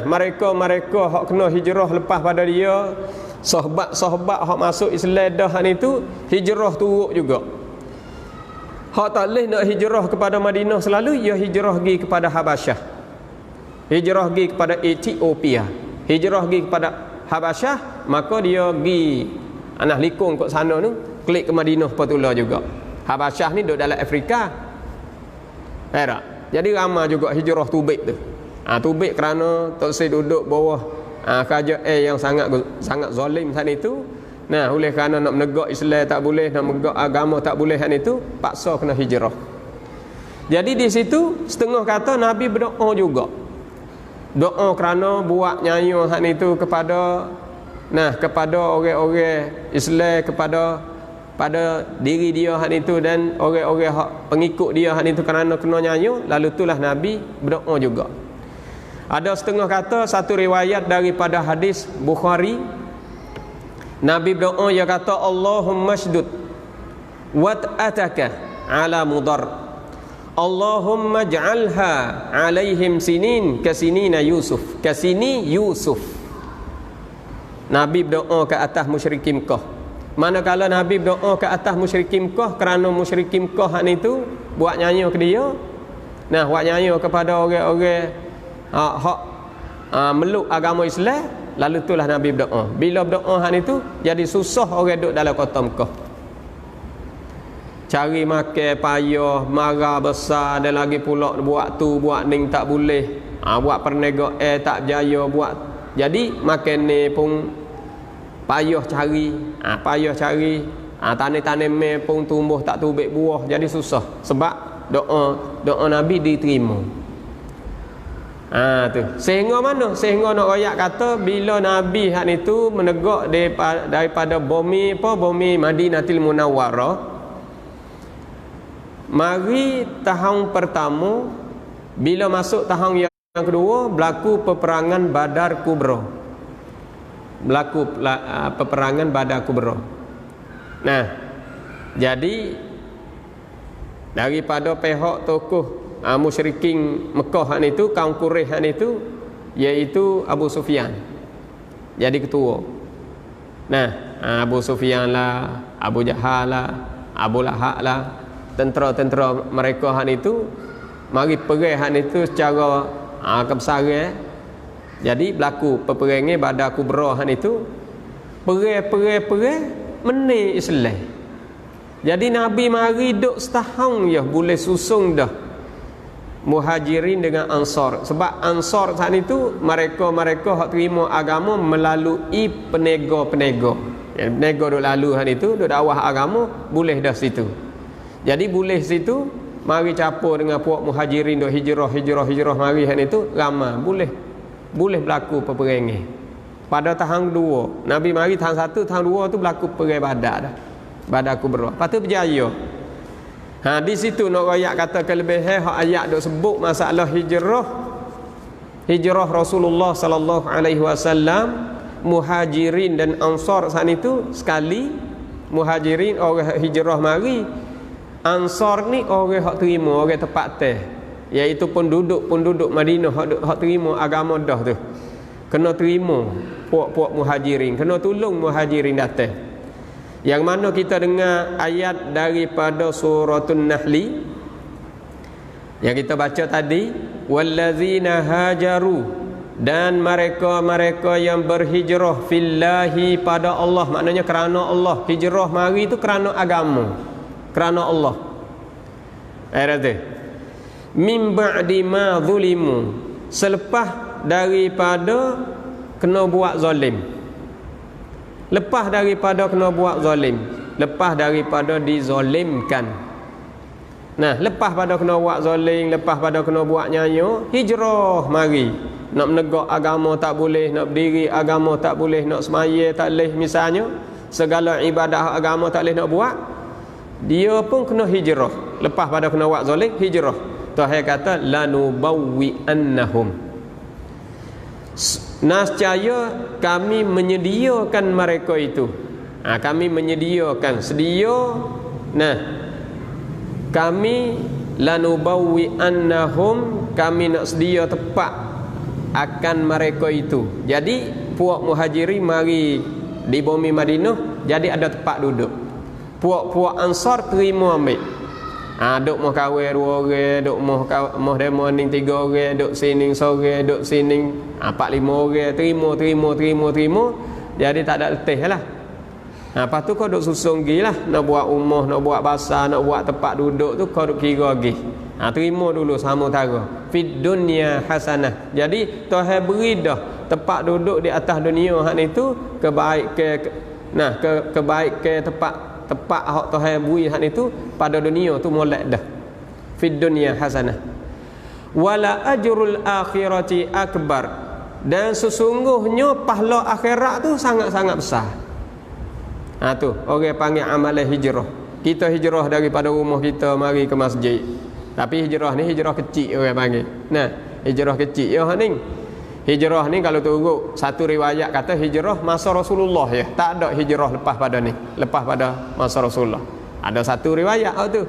mereka hak kena hijrah lepas pada dia, sahabat hak masuk Islam dah itu hijrah turut juga. Hak tak leh nak hijrah kepada Madinah selalu, ia hijrah pergi kepada Habasyah. Hijrah pergi kepada Ethiopia. Hijrah pergi kepada Habasyah, maka dia pergi likung kat sana tu, klik ke Madinah patula juga. Habasyah ni duduk dalam Afrika. Jadi ramai juga hijrah Tubik tu. Tubik kerana tak saya duduk bawah kerajaan yang sangat zalim saat itu. Oleh kerana nak menegak Islam tak boleh, nak menegak agama tak boleh saat itu, paksa kena hijrah. Jadi di situ setengah kata Nabi berdoa juga. Doa kerana buat nyanyi hak itu kepada orang-orang Islam, pada diri dia hak itu dan orang-orang pengikut dia hak itu kerana kena nyanyi. Lalu itulah Nabi berdoa juga. Ada setengah kata satu riwayat daripada hadis Bukhari, Nabi berdoa dia kata Allahumma shdud wat'ataka ala mudar, Allahumma ja'alha alaihim sinin kasinina Yusuf, kasini Yusuf. Nabi berdoa ke atas musyrikin Mekah. Manakala Nabi berdoa ke atas musyrikin Mekah kerana musyrikin Mekah itu buat nyanyi ke dia. Buat nyanyi kepada orang-orang hak meluk agama Islam. Lalu itulah Nabi berdoa. Bila berdoa itu jadi susah orang duduk dalam kota Mekah. Cari makan payah, marah besar, dan lagi pula buat tu buat ning tak boleh. Buat perniagaan tak berjaya buat. Jadi makan ni pun payah cari. Tanam me pun tumbuh tak tubik buah, jadi susah. Sebab doa Nabi diterima. Tu. Sehingga mana? Sehingga nak royak kata bila Nabi hak itu menegak daripada bumi Madinatul Munawwarah. Mari tahun pertama, bila masuk tahun yang kedua, berlaku peperangan Badar Kubra. Peperangan Badar Kubra. Jadi daripada pihak tokoh musyrikin Mekah itu, kaum Quraisy itu, iaitu Abu Sufyan jadi ketua. Nah, Abu Sufyan lah, Abu Jahal lah, Abu Lahab lah, tentera-tentera mereka itu mari perang itu secara kebesaran. Jadi berlaku peperangan Badar Kubra itu, perang menang Islam. Jadi Nabi mari duk setahun ya boleh susung dah Muhajirin dengan Ansar. Sebab Ansar saat itu mereka hak terima agama melalui penega-penega. Yang penega duk lalu hal itu duk dakwah agama boleh dah situ. Jadi boleh situ mari campur dengan puak Muhajirin duk hijrah mari hal itu ramai boleh berlaku peperangan. Pada tahun 2 Nabi mari tahun 1, tahun 2 tu berlaku perang Badar dah. Badar Kubra. Lepas tu berjaya. Di situ nak royak kata kelebihan hak ayat duk sebut masalah hijrah Rasulullah sallallahu alaihi wasallam, Muhajirin dan Ansar saat itu sekali. Muhajirin orang hijrah mari, Ansar ni orang hak terima, orang tepat teh, iaitu penduduk Madinah hak terima agama dah tu. Kena terima puak-puak Muhajirin, kena tolong Muhajirin datang. Yang mana kita dengar ayat daripada suratul Nahli yang kita baca tadi, wallazina hajaru, dan mereka yang berhijrah fillahi pada Allah, maknanya kerana Allah. Hijrah mari itu kerana agama, kerana Allah. Min ba'di ma zulimu, selepas daripada kena buat zalim. Lepas daripada kena buat zalim, lepas daripada dizalimkan. Nah, lepas pada kena buat zalim, lepas pada kena buat nyanyo, hijrah mari. Nak menegak agama tak boleh, nak berdiri agama tak boleh, nak semaya tak boleh misalnya, segala ibadah agama tak boleh nak buat, dia pun kena hijrah. Lepas pada kena buat zalim, hijrah. Tuhan kata lanubawwi annahum, nascaya kami menyediakan mereka itu. Kami menyediakan sedia. Nah, kami lanubawwi annahum, kami nak sedia tempat akan mereka itu. Jadi puak Muhajirin mari di bumi Madinah, jadi ada tempat duduk. Puak Ansar terima ambil. Duk mau kawin 2 orang, duk mau demo ning 3 orang, duk sini sore, duk sini 4-5 orang, terima. Jadi tak ada letih lah. Lepas tu kau duk susung gi lah, nak buat rumah, nak buat basah, nak buat tempat duduk tu kau duk kira gi. Terima dulu sama tara. Fid dunya hasanah. Jadi Tuhan beri dah tempat duduk di atas dunia hak itu kebaikan tempat hak Tuhan beri hak itu pada dunia tu molek dah. Fid dunya hasanah. Wala ajrul akhirati akbar, dan sesungguhnya pahala akhirat tu sangat-sangat besar. Tu orang panggil amalan hijrah. Kita hijrah daripada rumah kita mari ke masjid. Tapi hijrah ni hijrah kecil orang panggil. Nah, hijrah kecil ya ni. Hijrah ni kalau turut satu riwayat kata hijrah masa Rasulullah ya. Tak ada hijrah lepas pada ni, lepas pada masa Rasulullah. Ada satu riwayat tu.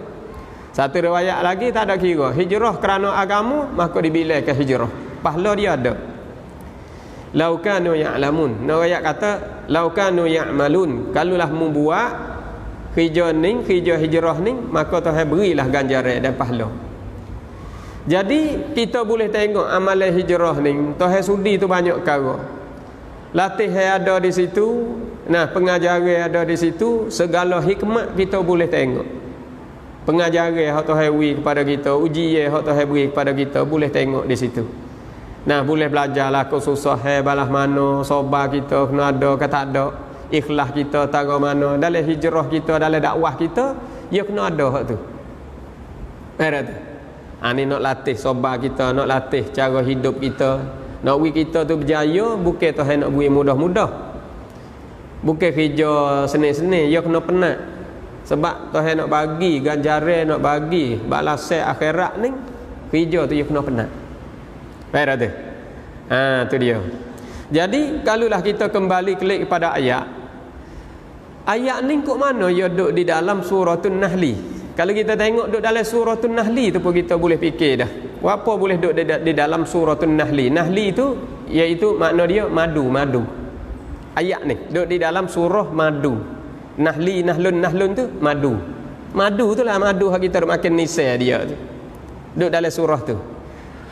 Satu riwayat lagi tak ada kira. Hijrah kerana agama maka dibilangkan hijrah. Pahala dia ada. Lau kanu ya'lamun. Riwayat kata lau kanu ya'malun. Kalulah membuat kerja hijrah ni, maka Tuhan berilah ganjaran dan pahala. Jadi kita boleh tengok amalan hijrah ni, Tuhan sudi tu banyak perkara. Latihan ada di situ, pengajaran ada di situ, segala hikmat kita boleh tengok. Pengajaran hak Tuhan beri kepada kita, ujian hak Tuhan beri kepada kita boleh tengok di situ. Boleh belajarlah kau susah balas mana, sabar kita kena ada ke tak ada, ikhlas kita tara mana, dalam hijrah kita, dalam dakwah kita, dia kena ada hak tu. Ni nak latih sabar kita, nak latih cara hidup kita, nak beri kita tu berjaya, bukan Tuhan nak beri mudah-mudah, bukan kerja senang-senang, dia kena penat. Sebab Tuhan nak bagi ganjaran, nak bagi balasan akhirat ni, kerja tu dia kena penat. Baik tu. Tu dia. Jadi kalaulah kita kembali klik kepada ayat ni kok mana dia duduk di dalam suratul Nahli. Kalau kita tengok duduk dalam suratul Nahli tu pun kita boleh fikir dah. Apa boleh duduk di dalam suratul Nahli? Nahli tu iaitu makna dia madu. Ayat ni duduk di dalam surah madu. Nahli, nahlun tu madu. Madu tu lah madu hak kita makan nisai dia tu. Duduk dalam surah tu.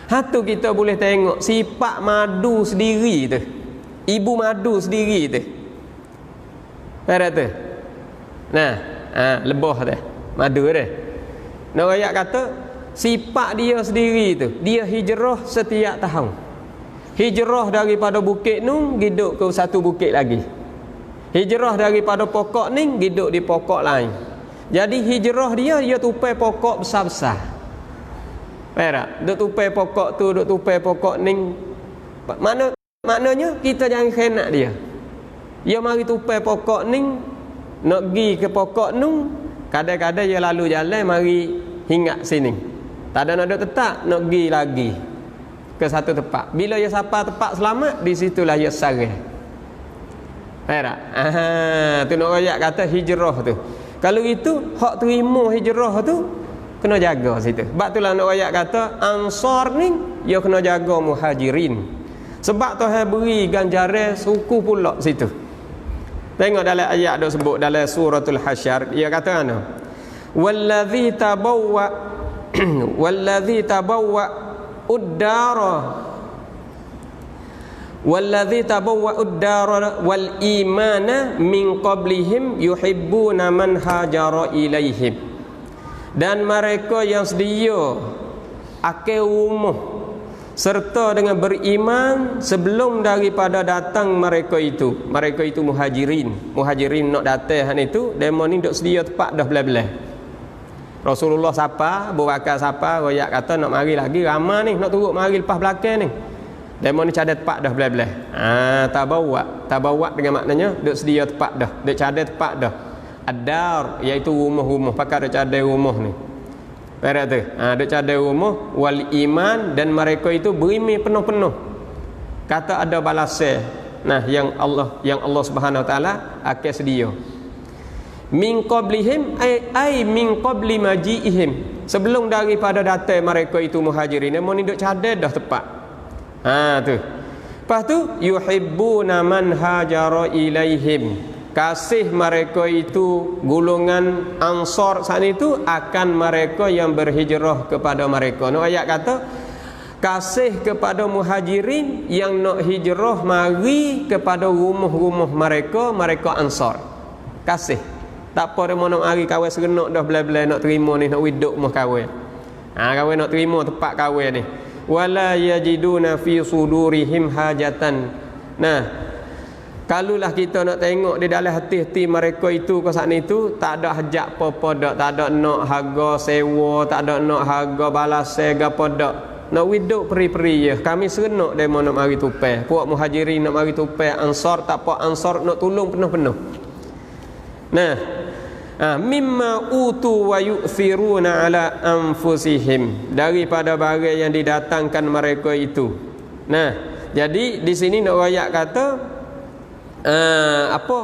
Hatu kita boleh tengok sifat madu sendiri tu. Ibu madu sendiri tu. Pada tu. Nah, lebah tu. Madu tu. Nak ayat kata sifat dia sendiri tu, dia hijrah setiap tahun. Hijrah daripada bukit Nun hidup ke satu bukit lagi. Hijrah daripada pokok ni hidup di pokok lain. Jadi hijrah dia tupai pokok besar-besar. Perak, duk tupai pokok tu, duk tupai pokok ni. Maknanya kita jangan kena dia. Dia mari tupai pokok ni, nak pergi ke pokok Nun, kadang-kadang dia lalu jalan mari hinggap sini. Tak ada nak duduk tetap, nak pergi lagi ke satu tempat. Bila dia sampai tempat selamat, di situlah dia sarang. Faham tak? Tu nak royak kata hijrah tu. Kalau itu hak terima hijrah tu kena jaga situ. Sebab itulah nak royak kata Ansar ni dia kena jaga Muhajirin. Sebab Tuhan beri ganjaran suku pula situ. Tengok dalam ayat dah sebut dalam suratul Hasyr, dia kata ana wallazi tabawwa uddara wal imana min qablihim yuhibbuna man hajara ilaihim. Dan mereka yang sedia akal rumah serta dengan beriman sebelum daripada datang mereka itu muhajirin nak datang itu demo ni duk sedia tempat dah belah-belah. Rasulullah siapa, Abu Bakar siapa, royak kata nak mari lagi ramai ni, nak turut mari lepas belakang ni. Demo ni cadai tempat dah belah-belah. Tabawa dengan maknanya duk sedia tempat dah, duk cadai tempat dah. Ad-dar iaitu rumah-rumah, pakai duk cadai rumah ni. Berat tu. Duk cadai rumah wal iman, dan mereka itu beriman penuh-penuh. Kata ada balasan. Nah, yang Allah Subhanahu Wa Taala akan sedia. Min qablihim ay min qabli maji'ihim, sebelum daripada datang mereka itu muhajirin, mau ni duk cadai dah tepat. Tu. Lepas tu yuhibbuna man hajara ilaihim, kasih mereka itu golongan Ansar saat itu akan mereka yang berhijrah kepada mereka. Nak ayat kata kasih kepada muhajirin yang nak hijrah mari kepada rumah-rumah mereka Ansar. Kasih. Tak apa dia nak mari kawan serenok dah belah-belah nak terima ni, nak hidup mah kawan. Kawan nak terima tempat kawan ni. Wala yajiduna fi sudurihim hajatan. Nah, kalulah kita nak tengok di dalam hati-hati mereka itu ke saat itu tak ada hajat apa-apa dak, tak ada nak harga sewa, tak ada nak harga balasai gapo dak. Nak hidup peri-peri je. Kami serenok demo nak mari tupai. Puak muhajirin nak mari tupai, Ansar tak apa, Ansar nak tolong penuh-penuh. Nah, mimma utu wa yu'thiruna ala anfusihim, daripada barang yang didatangkan mereka itu. Nah, jadi di sini nak royak kata apa?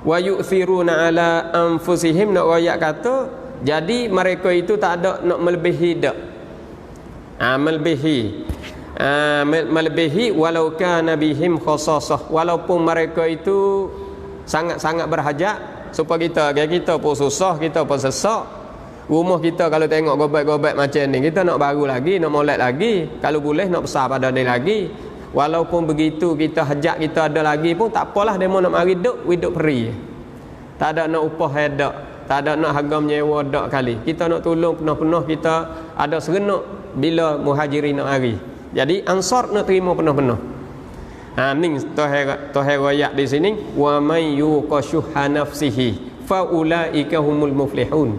Wa yu'thiruna ala anfusihim, nak royak kata jadi mereka itu tak ada nak melebihi dak. Melebihi walau kana bihim khassasah, walaupun mereka itu sangat-sangat berhajat. Supaya kita pun susah, kita pun sesak. Rumah kita kalau tengok gobat-gobat macam ni, kita nak baru lagi, nak molek lagi. Kalau boleh nak besar pada ni lagi. Walaupun begitu kita hajat kita ada lagi pun tak apalah, demo nak mari hidup peri. Tak ada nak upah dak, tak ada nak harga menyewa dak kali. Kita nak tolong penuh-penuh, kita ada serenok bila muhajirin nak mari. Jadi Ansar nak terima penuh-penuh. Ni Tuhan royak di sini, wa may yuqashuha nafsihi fa ulaika humul muflihun.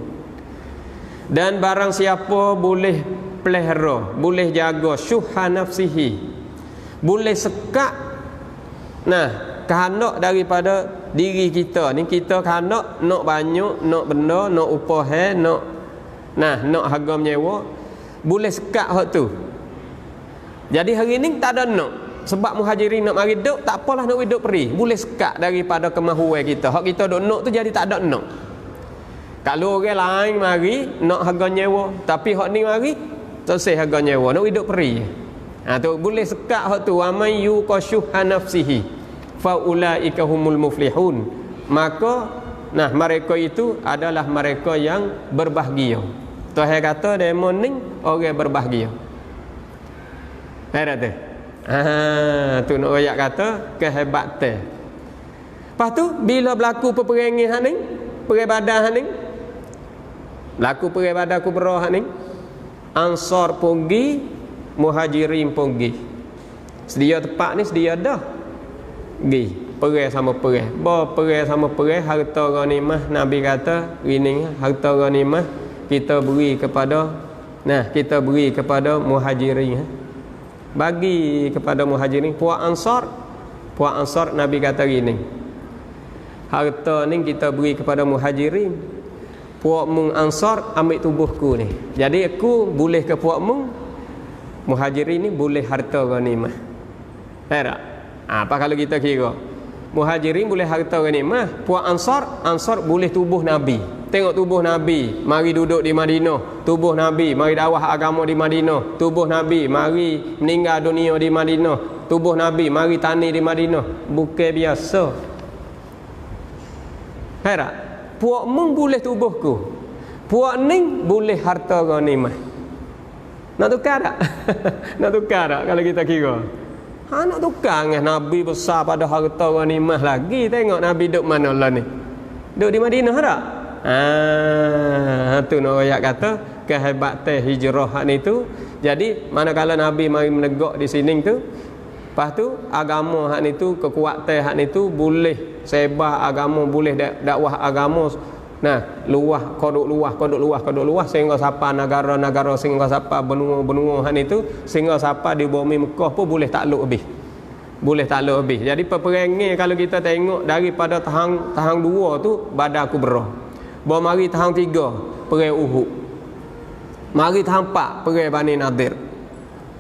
Dan barang siapa boleh pelihara, boleh jaga syuha nafsihi, boleh sekat kehendak daripada diri kita ni, kita kehendak nak banyak, nak benda, nak upah, nak harga menyewa, boleh sekat hak tu. Jadi hari ni tak ada nak. Sebab muhajirin nak mari duk, tak apalah nak hidup peri, boleh sekat daripada kemahuan kita. Hak kita duk nak tu jadi tak ada nak. Kalau orang lain mari nak harga nyewa, tapi hak ni mari selesai harga nyewa, nak hidup peri. Tu boleh sekat hak tu, amai yuqashuha nafsihi fa ulaika humul muflihun. Maka mereka itu adalah mereka yang berbahagia. Tuhan kata demo ni orang berbahagia. Ada tu. Tu nak ayat kata kehebatan. Lepas tu bila berlaku peperangan hak ni, peribadahan hak ni, berlaku peribadahan kubra hak ni, Ansar pergi, Muhajirin pergi. Sedia tempat ni sedia dah. Pergi, perang sama perang. Perang sama perang, harta ghanimah Nabi kata gini, harta ghanimah kita beri kepada kita beri kepada Muhajirin. Bagi kepada Muhajirin. Puak Ansar Nabi kata gini, harta ni kita beri kepada Muhajirin. Puak mung Ansar ambil tubuhku ni. Jadi aku boleh ke puak mung Muhajirin ni boleh harta ghanimah. Tak? Apa kalau kita kira Muhajirin boleh harta ghanimah, puak Ansar boleh tubuh Nabi. Tengok tubuh Nabi, mari duduk di Madinah. Tubuh Nabi, mari dakwah agama di Madinah. Tubuh Nabi, mari meninggal dunia di Madinah. Tubuh Nabi, mari tani di Madinah. Bukan biasa. Tak? Puak mung boleh tubuhku, puak ning boleh harta ghanimah. Nak tukar tak? Nak tukar tak kalau kita kira? Nak tukar dengan Nabi besar pada harta ghanimah lagi. Tengok Nabi duduk mana lah ni? Duduk di Madinah tak? Tu nak ayat kata kehebatan hijrah ni tu. Jadi manakala Nabi mari menegak di sini tu, lepas tu agama hak ni tu, kekuatan hak ni tu boleh sebar agama, boleh dakwah agama luah sehingga siapa negara-negara, sehingga siapa benua-benua hak ni tu, sehingga siapa di bumi Mekah pun boleh takluk habis. Jadi peperangan kalau kita tengok daripada tahun 2 tu Badar Kubra, baru mari tahun 3 perang Uhud, mari tahun 4 perang Bani Nadir,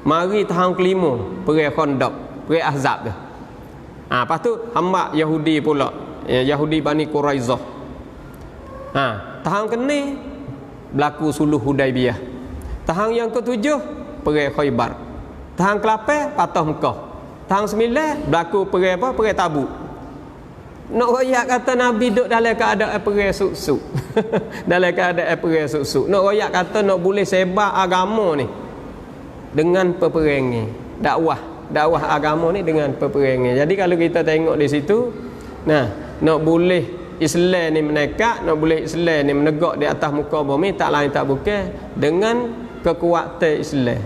mari tahun 5 perang Khandaq, perang Ahzab tu. Lepas tu hamba Yahudi pula, Yahudi Bani Quraizah. Tahun ke-6 berlaku suluh Hudaibiyah. Tahun yang ke-7 perang Khaybar. Tahun ke-8 patah Mekah. Tahun 9 berlaku perang apa? Perang Tabuk. Nak royak kata Nabi duduk dalam keadaan perang suk-suk. Dalam keadaan perang suk-suk. Nak royak kata nak boleh sebar agama ni dengan peperangan, dakwah agama ni dengan peperangan. Jadi kalau kita tengok di situ, nak boleh Islam ni menekat, nak boleh Islam ni menegak di atas muka bumi, tak lain tak bukan dengan kekuatan Islam.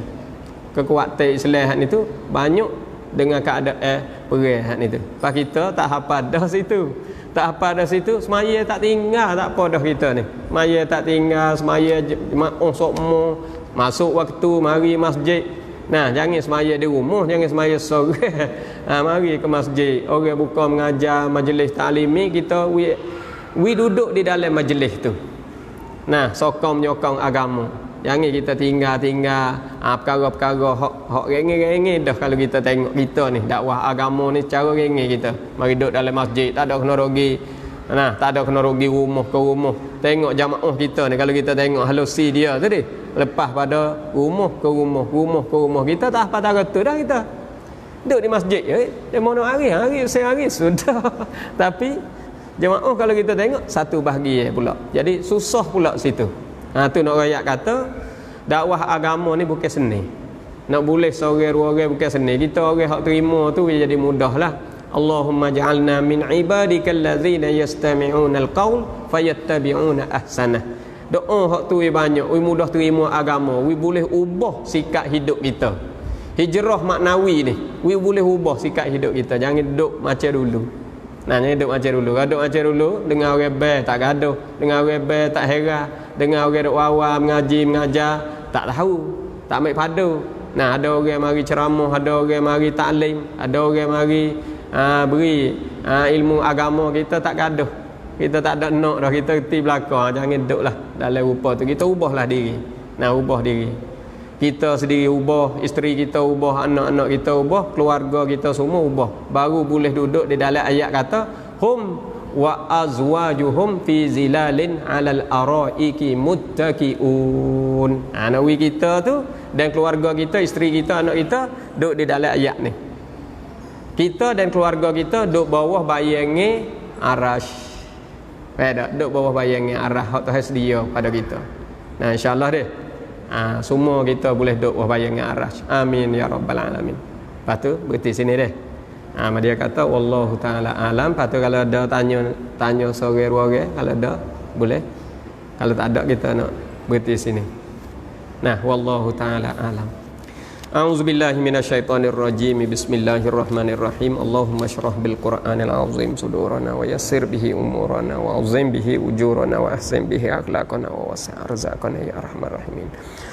Kekuatan Islam hak ni tu banyak dengan keadaan perang hak ni tu. Pas kita tak hafal dah situ. Tak hafal dah situ, semaya tak tinggal, tak apa dah kita ni. Semaya tak tinggal, semaya jemaah sokmo, masuk waktu mari masjid. Jangan semaya di rumah, jangan semaya sore. Mari ke masjid. Orang buka mengajar majlis taklimi, kita we duduk di dalam majlis tu. Sokong menyokong agama. Jangan kita tinggal perkara-perkara hak rengeh-rengeh dah. Kalau kita tengok kita ni dakwah agama ni cara rengeh kita. Mari duduk dalam masjid, tak ada kena rugi. Tak ada kena rugi rumah ke rumah. Tengok jamaah kita ni, kalau kita tengok halusi dia tadi, lepas pada rumah ke rumah kita tak apa tak kata dah kita. Duduk di masjid dia mana hari sehari sudah. Tapi jemaah kalau kita tengok satu bahagian pula. Jadi susah pula situ. Tu nak rakyat kata dakwah agama ni bukan seni. Nak boleh seorang dua orang bukan seni. Kita orang hak terima tu jadi mudahlah. Allahumma ja'alna min ibadikal ladzina yastami'una al-qaul fayattabi'una ahsanah. Doa hak tu banyak, mudah terima agama, boleh ubah sikap hidup kita. Hijrah maknawi ni, boleh ubah sikap hidup kita. Jangan duduk macam dulu. Jangan duduk macam dulu. Kalau duduk macam dulu, dengan orang baik tak gaduh, dengan orang baik tak heran, dengan orang duk wawa mengaji mengajar tak tahu, tak ambil padu. Ada orang mari ceramah, ada orang mari taklim, ada orang mari beri ilmu agama, kita tak gaduh, kita tak ada nak dah, kita reti belakang. Jangan duduklah dalam rupa tu. Kita ubahlah diri. Ubah diri kita sendiri, ubah isteri kita, ubah anak-anak kita, ubah keluarga kita, semua ubah, baru boleh duduk di dalam ayat kata hum wa azwajuhum fi zilalin 'alal araiki muttaqiun. Nawi kita tu dan keluarga kita, isteri kita, anak kita duduk di dalam ayat ni. Kita dan keluarga kita duduk bawah bayangi arash. Duduk bawah bayangi arash hak Tuhan sedia pada kita. Nah, insya-Allah deh. Semua kita boleh duduk bawah bayangi arash. Amin ya rabbal alamin. Lepas tu berhenti sini deh. Dia kata wallahu taala alam. Lepas tu kalau ada tanya sore dua orang, kalau ada boleh. Kalau tak ada kita nak berhenti sini. Nah, wallahu taala alam. A'udzubillahi minasyaitonirrajim. Bismillahirrahmanirrahim. Allahumma syrah bil Qur'anil azim sudurana wa yassir bihi umurana wa azim bihi ujurana wa ahsin bihi akhlaqana wa wasi' arzaqana ya arhamar rahimin.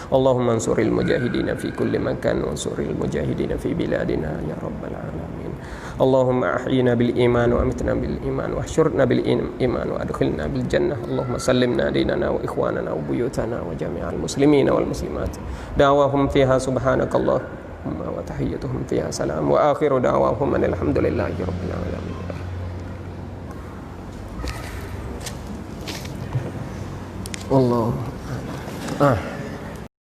Allahumma ansuril mujahidina fi kulli makan wa ansuril mujahidina fi biladina ya rabbal alamin. Allahumma ahyina bil iman wa amitna bil iman wa ahsyurna bil iman wa adkhilna bil jannah. Allahumma sallimna dinana wa ikhwanana wa buyutana wa jami'al muslimina wal muslimat. Da'wahum fiha subhanakallahumma wa tahiyyatuhum fiha salam wa akhiru da'wahum alhamdulillahi rabbil alamin. Allah.